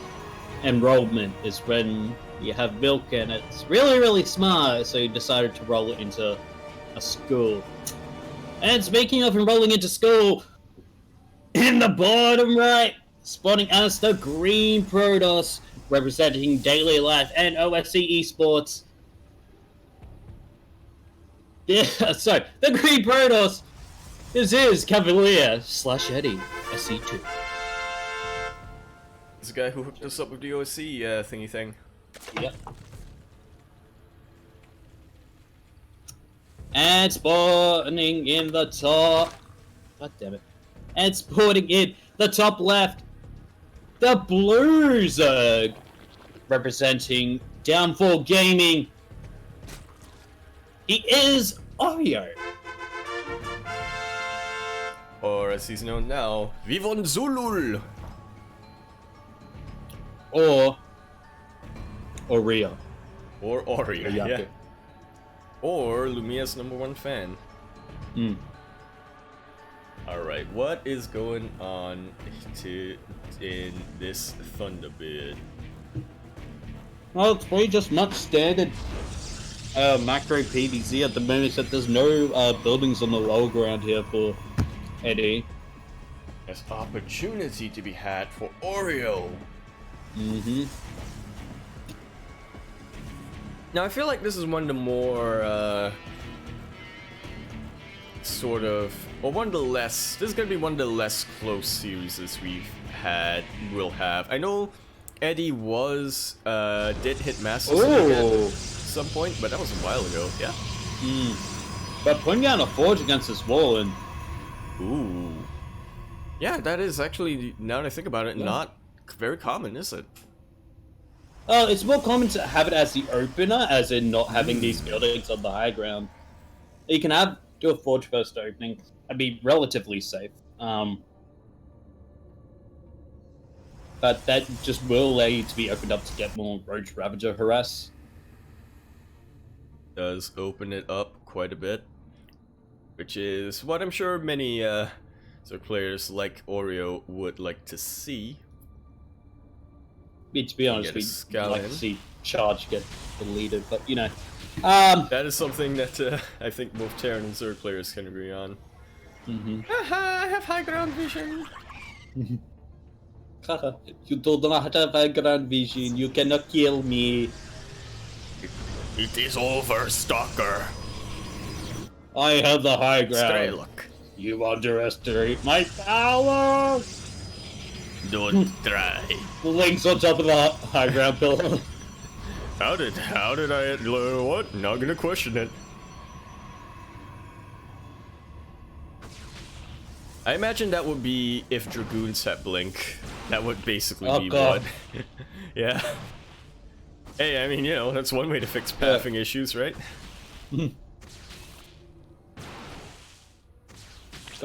enrollment is when you have milk and it's really, really smart, so you decided to roll it into a school. And speaking of enrolling into school, in the bottom right, spawning us the green Protoss, representing daily life and OSC esports. Yeah, so the green Protoss. This is Cavalier / Eddie, SC2. This guy who hooked us up with the OSC thingy thing. Yep. And spawning in the top. God damn it. And spawning in the top left, the blue Zerg, representing Downfall Gaming. He is Oreo. Or as he's known now, Vivon Zulul! Or Oreo. Or Oreo, yeah. Or Lumia's #1 fan. Alright, what is going on in this Thunderbird? Well, it's probably just much standard macro PvZ at the moment, except there's no buildings on the lower ground here for Eddie. There's opportunity to be had for Oreo! Now, I feel like this is one of the more, sort of, or one of the less, this is gonna be one of the less close series we'll have. I know Eddie did hit Masters at some point, but that was a while ago, yeah. But putting down a forge against this wall and... Ooh. Yeah, that is actually, now that I think about it, not very common, is it? It's more common to have it as the opener, as in not having these buildings on the high ground. You can do a forge first opening and be relatively safe. But that just will allow you to be opened up to get more Roach Ravager harass. Does open it up quite a bit, which is what I'm sure many Zerg players like Oreo would like to see. To be honest, we'd like to see Charge get deleted, but you know. That is something that I think both Terran and Zerg players can agree on. I have high ground vision! You do not have high ground vision, you cannot kill me. It is over, Stalker! I have the high ground. Look. You underestimate my power! Don't try. Link's on top of the high ground pillar. How did I, what? Not gonna question it. I imagine that would be if Dragoons had Blink. That would basically be God. what. Yeah. Hey, I mean, you know, that's one way to fix pathing issues, right?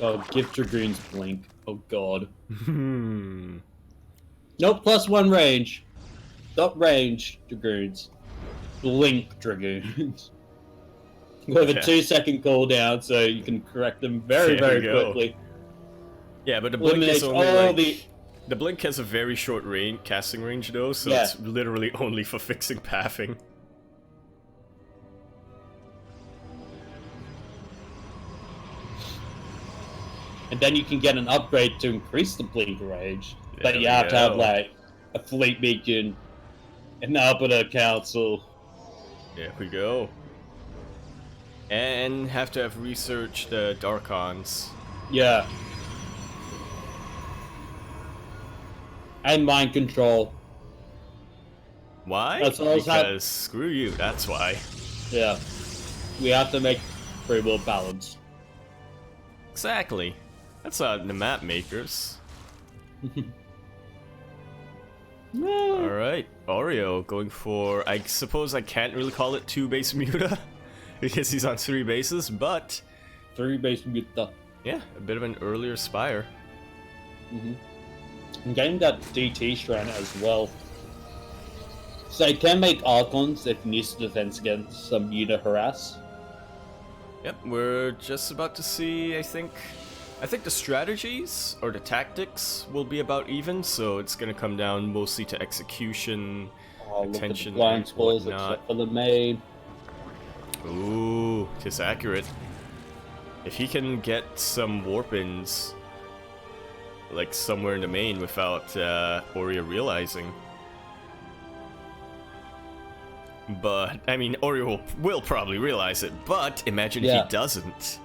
Oh, give Dragoons Blink. Oh god. Nope, +1 range. Not range Dragoons. Blink Dragoons. With a 2-second cooldown, so you can correct them very quickly. Yeah, but the blink is only the blink has a very short casting range though, so it's literally only for fixing pathing. And then you can get an upgrade to increase the blink range. But you have to have like a fleet beacon, an Arbiter Council. There we go. And have to have researched the Darkons. Yeah. And mind control. Why? Because screw you, that's why. Yeah. We have to make free will balance. Exactly. That's not the map makers. Alright, Oreo going for, I suppose I can't really call it 2-base Muta, because he's on 3 bases, but... 3-base Muta. Yeah, a bit of an earlier Spire. I'm getting that DT strand as well. So it can make Archons if it needs to defense against some Muta harass. Yep, we're just about to see, I think the strategies or the tactics will be about even, so it's gonna come down mostly to execution, attention, look at the blind and spells whatnot. except for the main. Ooh, tis accurate. If he can get some warp-ins, like somewhere in the main without Oreo realizing. But, I mean, Oreo will probably realize it, but imagine if he doesn't.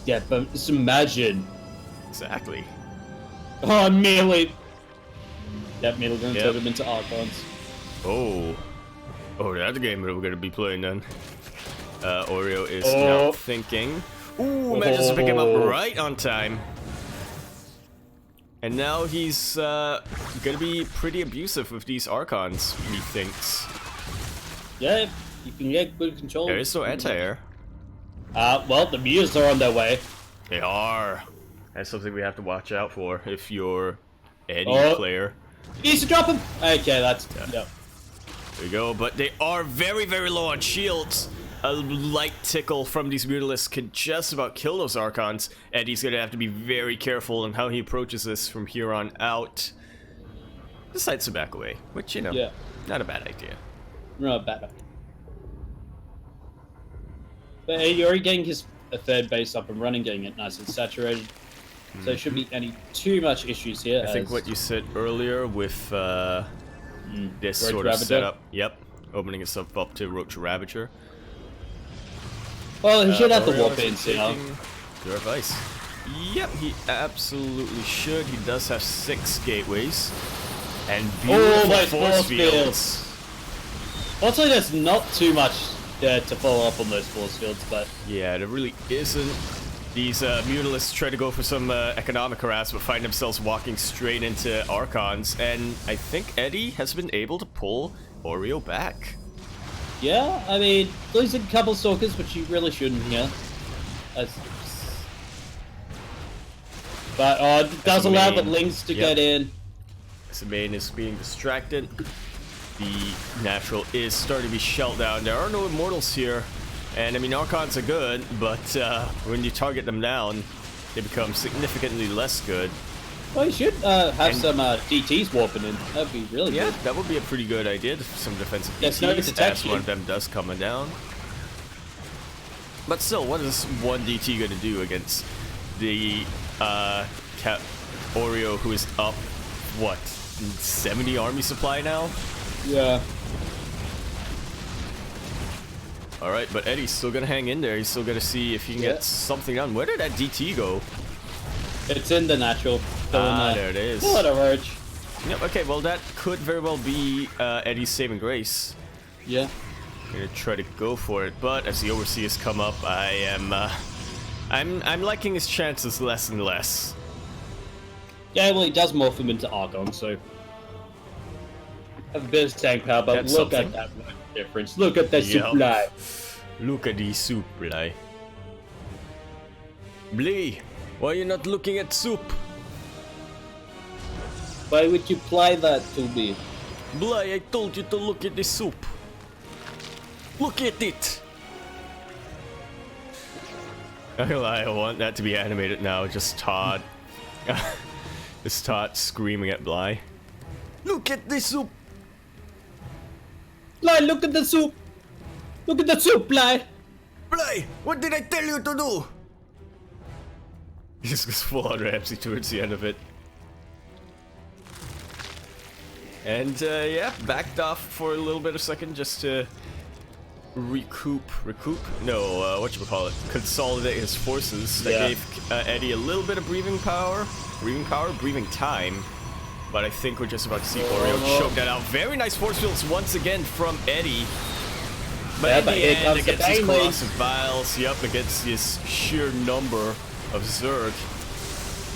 Yeah, but just imagine. Exactly. Oh, melee. That melee gonna turn him into Archons. Oh, that's the game that we're gonna be playing then. Oreo is now thinking. Ooh, manages to pick him up right on time. And now he's gonna be pretty abusive with these Archons, he thinks. Yeah, you can get good control. There is no anti-air. Well, the Mutas are on their way. They are. That's something we have to watch out for if you're Eddie player. He needs to drop him! Okay, that's... Yeah. No. There you go, but they are very, very low on shields. A light tickle from these Mutalisks can just about kill those Archons. Eddie's gonna have to be very careful on how he approaches this from here on out. Decides to back away, which, you know, not a bad idea. Not bad. But you're already getting his third base up and running, getting it nice and saturated. So there shouldn't be any too much issues here. I think what you said earlier with this Roach sort of Ravager? setup, opening himself up to Roach Ravager. Well, he should have the Oreo warp is in, you know. taking your advice. Yep, he absolutely should. He does have 6 gateways and beautiful my force fields. Also, there's not too much to follow up on those force fields, but Yeah, there really isn't. These Mutalisks try to go for some economic harass, but find themselves walking straight into Archons, and I think Eddie has been able to pull Oreo back. yeah, I mean, losing a couple stalkers, which you really shouldn't here. But it does allow the Lings to get in. As the main is being distracted, the natural is starting to be shelled down. There are no immortals here, and I mean, Archons are good, but when you target them down, they become significantly less good. Well, you should have some DTs warping in. That'd be really good. Yeah, that would be a pretty good idea. Some defensive Yes, no DTs, as detection. one of them does come down. But still, what is one DT going to do against the Oreo, who is up, what, 70 army supply now? Yeah. Alright, but Eddie's still going to hang in there. He's still going to see if he can get something done. Where did that DT go? It's in the natural. There it is. What a roach. Yep, okay, well that could very well be Eddie's saving grace. Yeah. Gonna try to go for it, but as the overseers come up, I am I'm liking his chances less and less. Yeah, well, he does morph him into Archon, so have a bit of tank power, but That's look something. at that difference. Look at the supply. Look at the soup, Bly. Blee, why are you not looking at soup? Why would you apply that to me? Bly, I told you to look at the soup. Look at it! I want that to be animated now, just Todd. Just Todd screaming at Bly. Look at the soup! Bly, look at the soup! Look at the soup, Bly! Bly, what did I tell you to do? He just goes full on Ramsey towards the end of it. And yeah, backed off for a little bit of a second just to recoup? No, whatchamacallit, consolidate his forces. That gave Eddie a little bit of breathing time. But I think we're just about to see Oreo choke that out. Very nice force fields once again from Eddie. But in the end, against his Colossal Vials, against his sheer number of Zerg,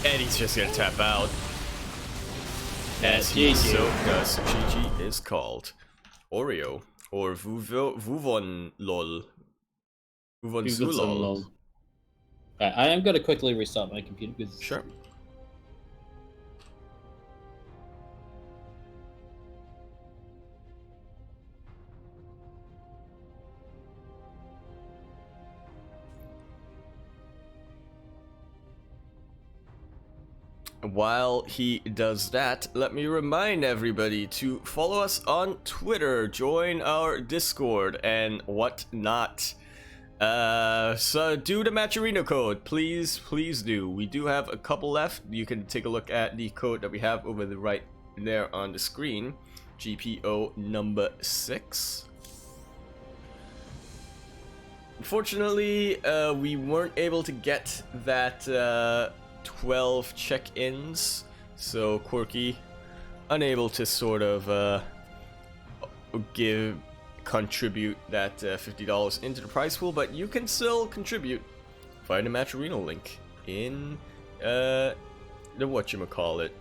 And he's just gonna tap out. As GG. he so does. GG is called. Oreo. Or Vuvon lol. Vuvon Sulol. Alright, I am gonna quickly restart my computer because Sure. While he does that, let me remind everybody to follow us on Twitter, join our Discord, and whatnot. So do the Matcherino code, please do. We do have a couple left. You can take a look at the code that we have over the right there on the screen. GPO number 6. Unfortunately, we weren't able to get that 12 check-ins, so Quirky unable to sort of contribute that $50 into the prize pool, but you can still contribute via the Matcherino link in the whatchamacallit.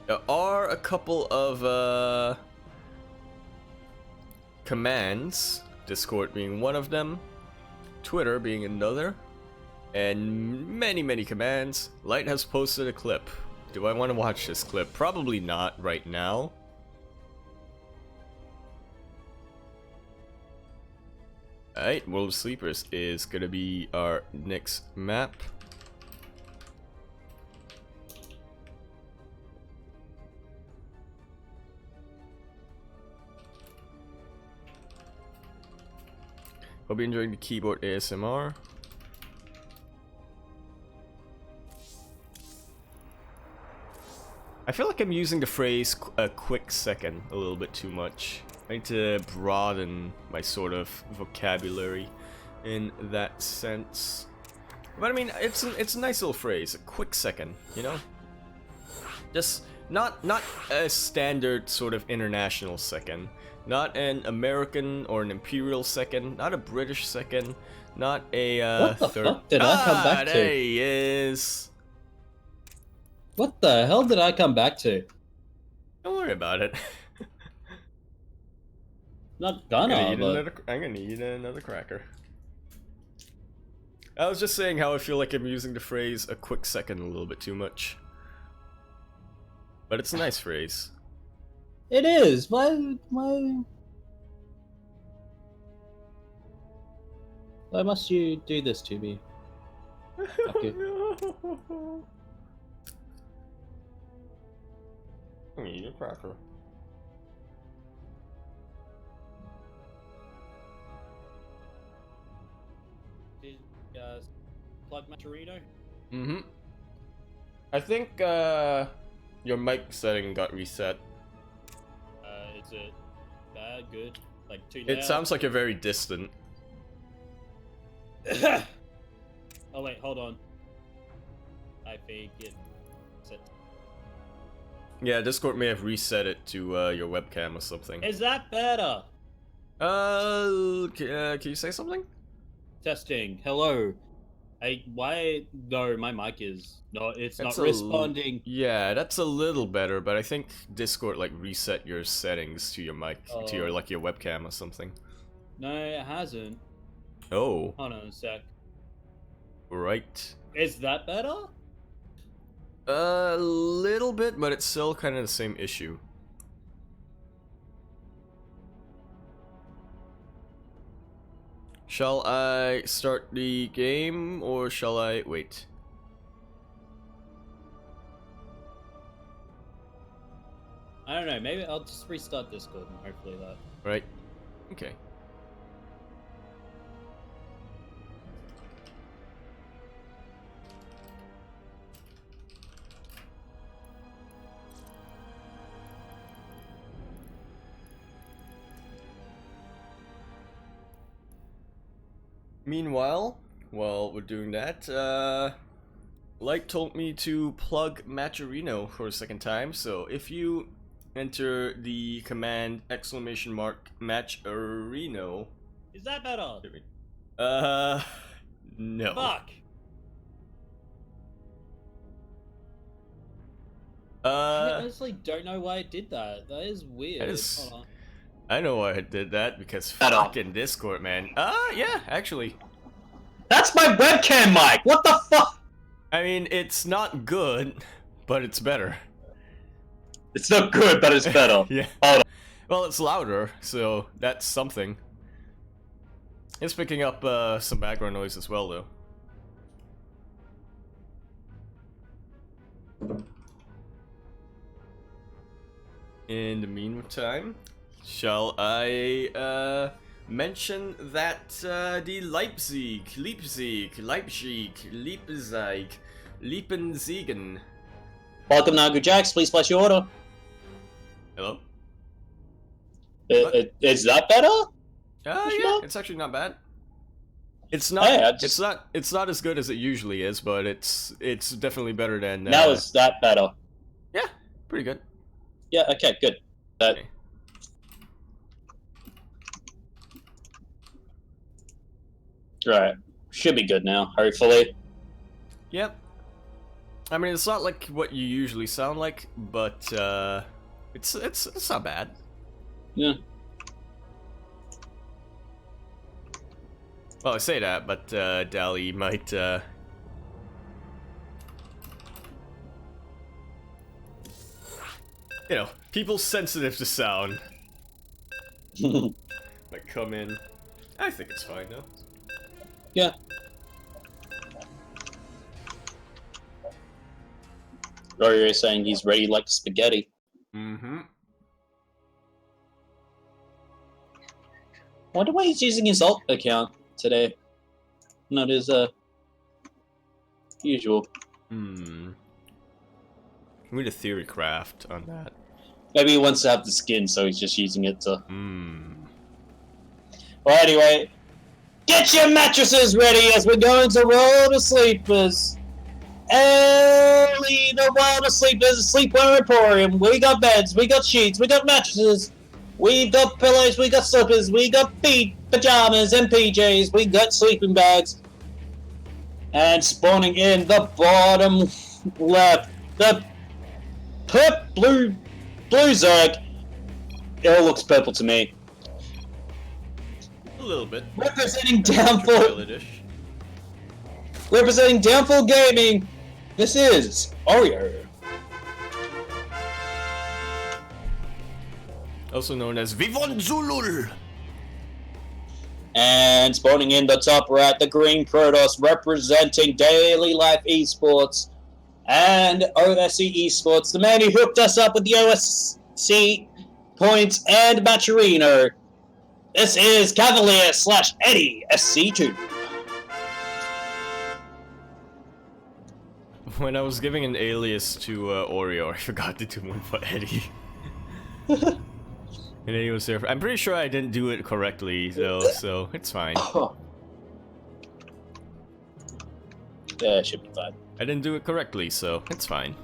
There are a couple of commands, Discord being one of them, Twitter being another, and many commands. Light has posted a clip. Do I want to watch this clip? Probably not right now. Alright, World of Sleepers is gonna be our next map. Hope you're enjoying the keyboard ASMR. I feel like I'm using the phrase a quick second a little bit too much. I need to broaden my sort of vocabulary in that sense. But I mean, it's a nice little phrase, a quick second, you know? Just not a standard sort of international second, not an American or an imperial second, not a British second, not a what the third. fuck did I come back to? There he is. What the hell did I come back to? Don't worry about it. Not gonna, I'm but... gonna need another cracker. I was just saying how I feel like I'm using the phrase a quick second a little bit too much. But it's a nice phrase. It is. Why must you do this to me? Fuck you. I need a cracker. Did plug Matcherino? Mm-hmm. I think your mic setting got reset. Is it bad, good, like too loud? It sounds like you're very distant. Oh wait, hold on. I think it set. Yeah, Discord may have reset it to your webcam or something. Is that better? Can you say something? Testing. Hello. Why? No, my mic is not. It's That's not responding. Yeah, that's a little better, but I think Discord like reset your settings to your mic, to your your webcam or something. No, it hasn't. Oh. Hold on a sec. Right. Is that better? A little bit, but it's still kind of the same issue. Shall I start the game, or shall I wait? I don't know. Maybe I'll just restart Discord and hopefully that. Right. Okay. Meanwhile, while we're doing that, Light told me to plug Matcherino for a second time, so if you enter the command !Matcherino. Is that better? No. Fuck. honestly don't know why it did that. That is weird. That is... Hold on. I know why it did that, because At all. fucking Discord, man. Yeah, actually. That's my webcam mic! What the fuck? I mean, it's not good, but it's better. It's not good, but it's better. Yeah. Hold on. Well, it's louder, so that's something. It's picking up some background noise as well, though. In the meantime, shall I mention that the Liepenziegen. Welcome, Nagu Jax. Please place your order. Hello? Is that better? Yeah, it's actually not bad. It's not. Hey, It's not as good as it usually is, but it's definitely better than. Now is that better? Yeah, pretty good. Yeah. Okay. Good. Okay. Right. Should be good now. Hopefully. Yep. I mean, it's not like what you usually sound like, but it's not bad. Yeah. Well, I say that, but Dali might you know, people sensitive to sound might come in. I think it's fine though. Yeah. Rory is saying he's ready like spaghetti. Mm-hmm. I wonder why he's using his alt account today. Not his usual. We need a theory craft on that. Maybe he wants to have the skin, so he's just using it to. Well, anyway, get your mattresses ready as we're going to roll to sleepers. Ellie, the world of sleepers, Sleepwear Emporium. We got beds, we got sheets, we got mattresses, we got pillows, we got slippers, we got pajamas and PJs, we got sleeping bags. And spawning in the bottom left, the blue Zerg. It all looks purple to me. A little bit. Representing Downfall Gaming, this is Oreo. Also known as Vivon Zulul. And spawning in the top right, the Green Protoss representing Daily Life Esports and OSC Esports, the man who hooked us up with the OSC points and Matcherino. This is Cavalier / Eddie SC2. When I was giving an alias to Oreo, I forgot to do one for Eddie. And Eddie was there. I'm pretty sure I didn't do it correctly, though, so it's fine. Yeah, it should be fine. I didn't do it correctly, so it's fine.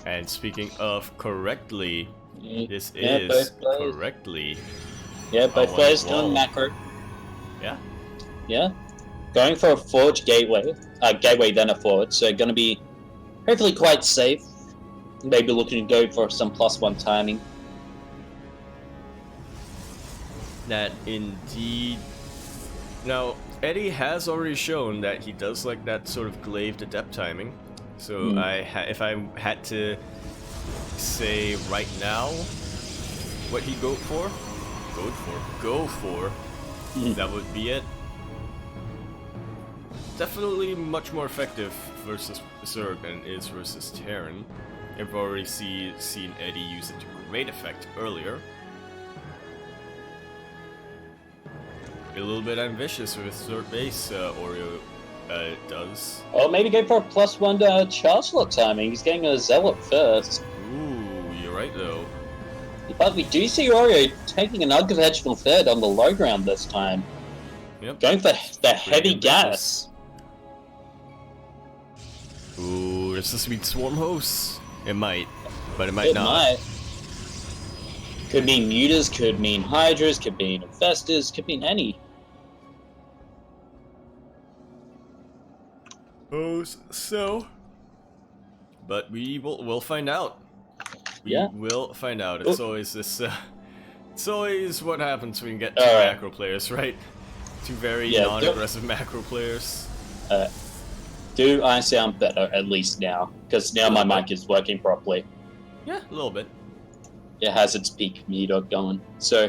And speaking of correctly, this is correctly. Yeah, both players doing macro. Yeah? Yeah. Going for a Forge Gateway. Gateway, then a Forge, so gonna be hopefully quite safe. Maybe looking to go for some +1 timing. That indeed. Now, Eddie has already shown that he does like that sort of glaive adept timing. So if I had to say right now what he'd go for, that would be it. Definitely much more effective versus Zerg than it is versus Terran. I've already seen Eddie use it to great effect earlier. A little bit ambitious with Zerg base, Oreo does. Or maybe go for a +1 charge slot timing. He's getting a Zealot first. Ooh, you're right though. But we do see Oreo taking an unconventional third on the low ground this time. Yep. Going for the heavy gas. Ooh, does this mean swarm hosts? It might, but it might not. Might. Could mean mutas, could mean hydras, could mean infestors, could mean any. So. But we'll find out. Yeah. We'll find out. It's always this. It's always what happens when you get two Alright. macro players, right? Two very Yeah, non-aggressive macro players. Do I sound better at least now? Because now my mic is working properly. Yeah, a little bit. It has its peak meter going, so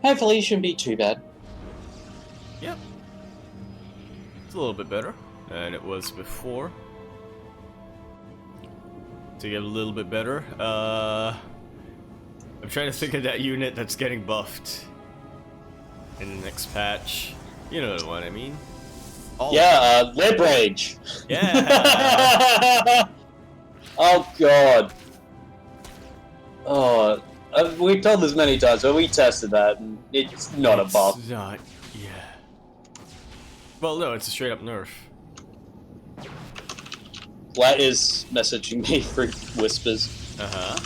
hopefully it shouldn't be too bad. Yep. It's a little bit better than it was before. To get a little bit better, I'm trying to think of that unit that's getting buffed in the next patch. You know the one I mean. Lib Rage. Yeah. Oh god. Oh, we've told this many times, but we tested that, and it's not a buff. It's not. Yeah. Well, no, it's a straight up nerf. Flat is messaging me through whispers. Uh-huh.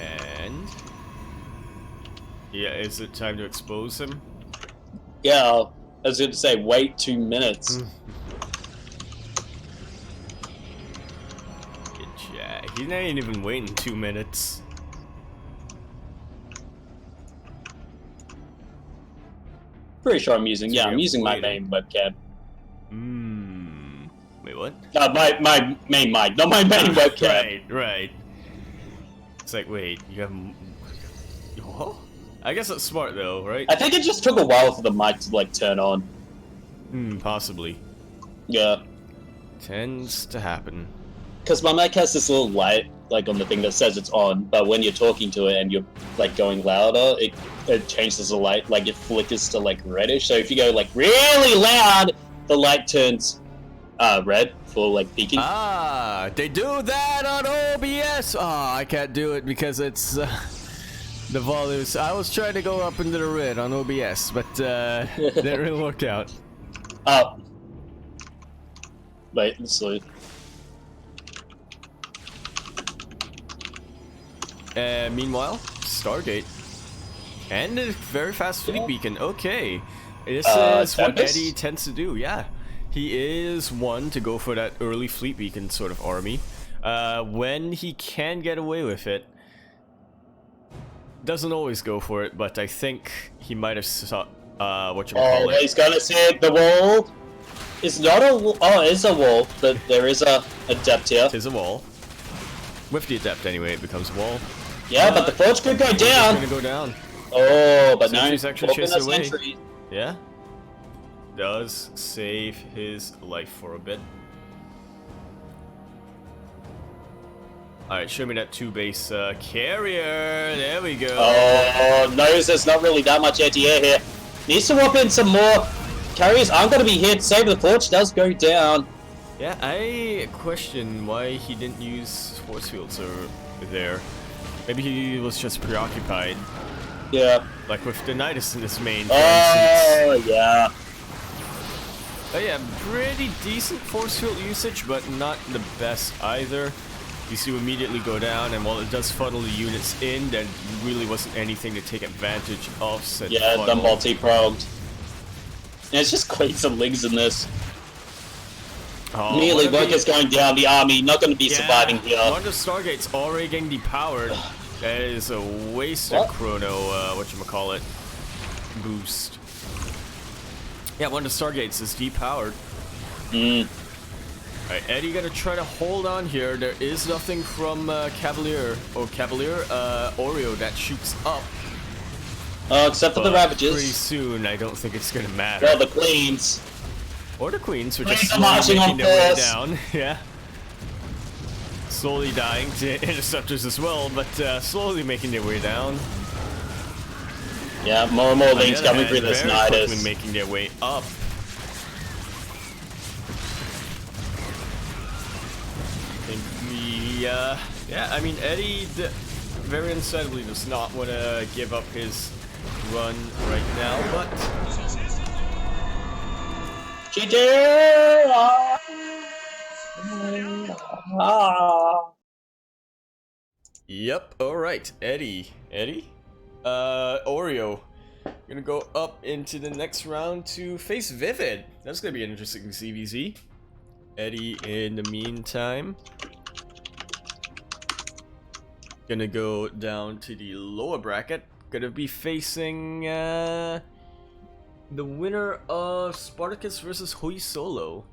And... yeah, is it time to expose him? Yeah, I was going to say, wait 2 minutes. Good job. He's not even waiting 2 minutes. Pretty sure I'm using, So I'm using my waiting. main webcam. Wait, what? My main mic, not my main webcam. Right. It's like, wait, you have... What? I guess that's smart though, right? I think it just took a while for the mic to, like, turn on. Possibly. Yeah. Tends to happen. Because my mic has this little light, like, on the thing that says it's on, but when you're talking to it and you're, like, going louder, it changes the light, like, it flickers to, like, reddish. So if you go, like, really loud, the light turns red for, like, peaking. Ah, they do that on OBS! Oh, I can't do it because it's... the volumes. I was trying to go up into the red on OBS, but didn't really work out. Oh. Wait, let's see. Meanwhile, Stargate. And a very fast fleet beacon. Okay. This is what Tempest? Eddie tends to do, yeah. He is one to go for that early fleet beacon sort of army. When he can get away with it, doesn't always go for it, but I think he might have saw, whatchamacallit. He's gonna say the wall. It's not a wall. Oh, it is a wall, but there is a adept here. It is a wall. With the adept anyway, it becomes a wall. Yeah, but the forge could go It's down. gonna go down. Oh, but no. Sentry's actually Open chased a away. sentry. Yeah. Does save his life for a bit. Alright, show me that 2-base carrier. There we go. Oh, no, there's not really that much anti-air here. Needs to swap in some more. Carriers aren't going to be here to save the forge. Does go down. Yeah, I question why he didn't use force fields there. Maybe he was just preoccupied. Yeah. Like with the Nidus in his main, for instance. Oh, yeah. Oh yeah, pretty decent force field usage, but not the best either. You see immediately go down, and while it does funnel the units in, there really wasn't anything to take advantage of said Yeah, funnel. the multi-pronged. And it's just queens and lings in this. Oh, Immediately, one of workers going down, the army not going to be yeah, surviving here. One of the Stargates already getting depowered. That is a waste of chrono, whatchamacallit, boost. Yeah, one of the Stargates is depowered. Alright, Eddie gonna try to hold on here. There is nothing from Oreo that shoots up. Except for the But Ravages. pretty soon, I don't think it's gonna matter. Well, the Queens. Or the Queens, which are Queens are slowly marching making on their way first. down. Yeah. Slowly dying to interceptors as well, but slowly making their way down. Yeah, more and more On the links other coming hand, through this very quickly Nidus. making their way up. Yeah, I mean, Eddie very undecidedly does not want to give up his run right now, but... GG! Yep, alright, Eddie? Oreo Gonna go up into the next round to face Vivid. That's gonna be an interesting CVZ. Eddie, in the meantime, gonna go down to the lower bracket. Gonna be facing the winner of Spartacus versus Hoi Solo.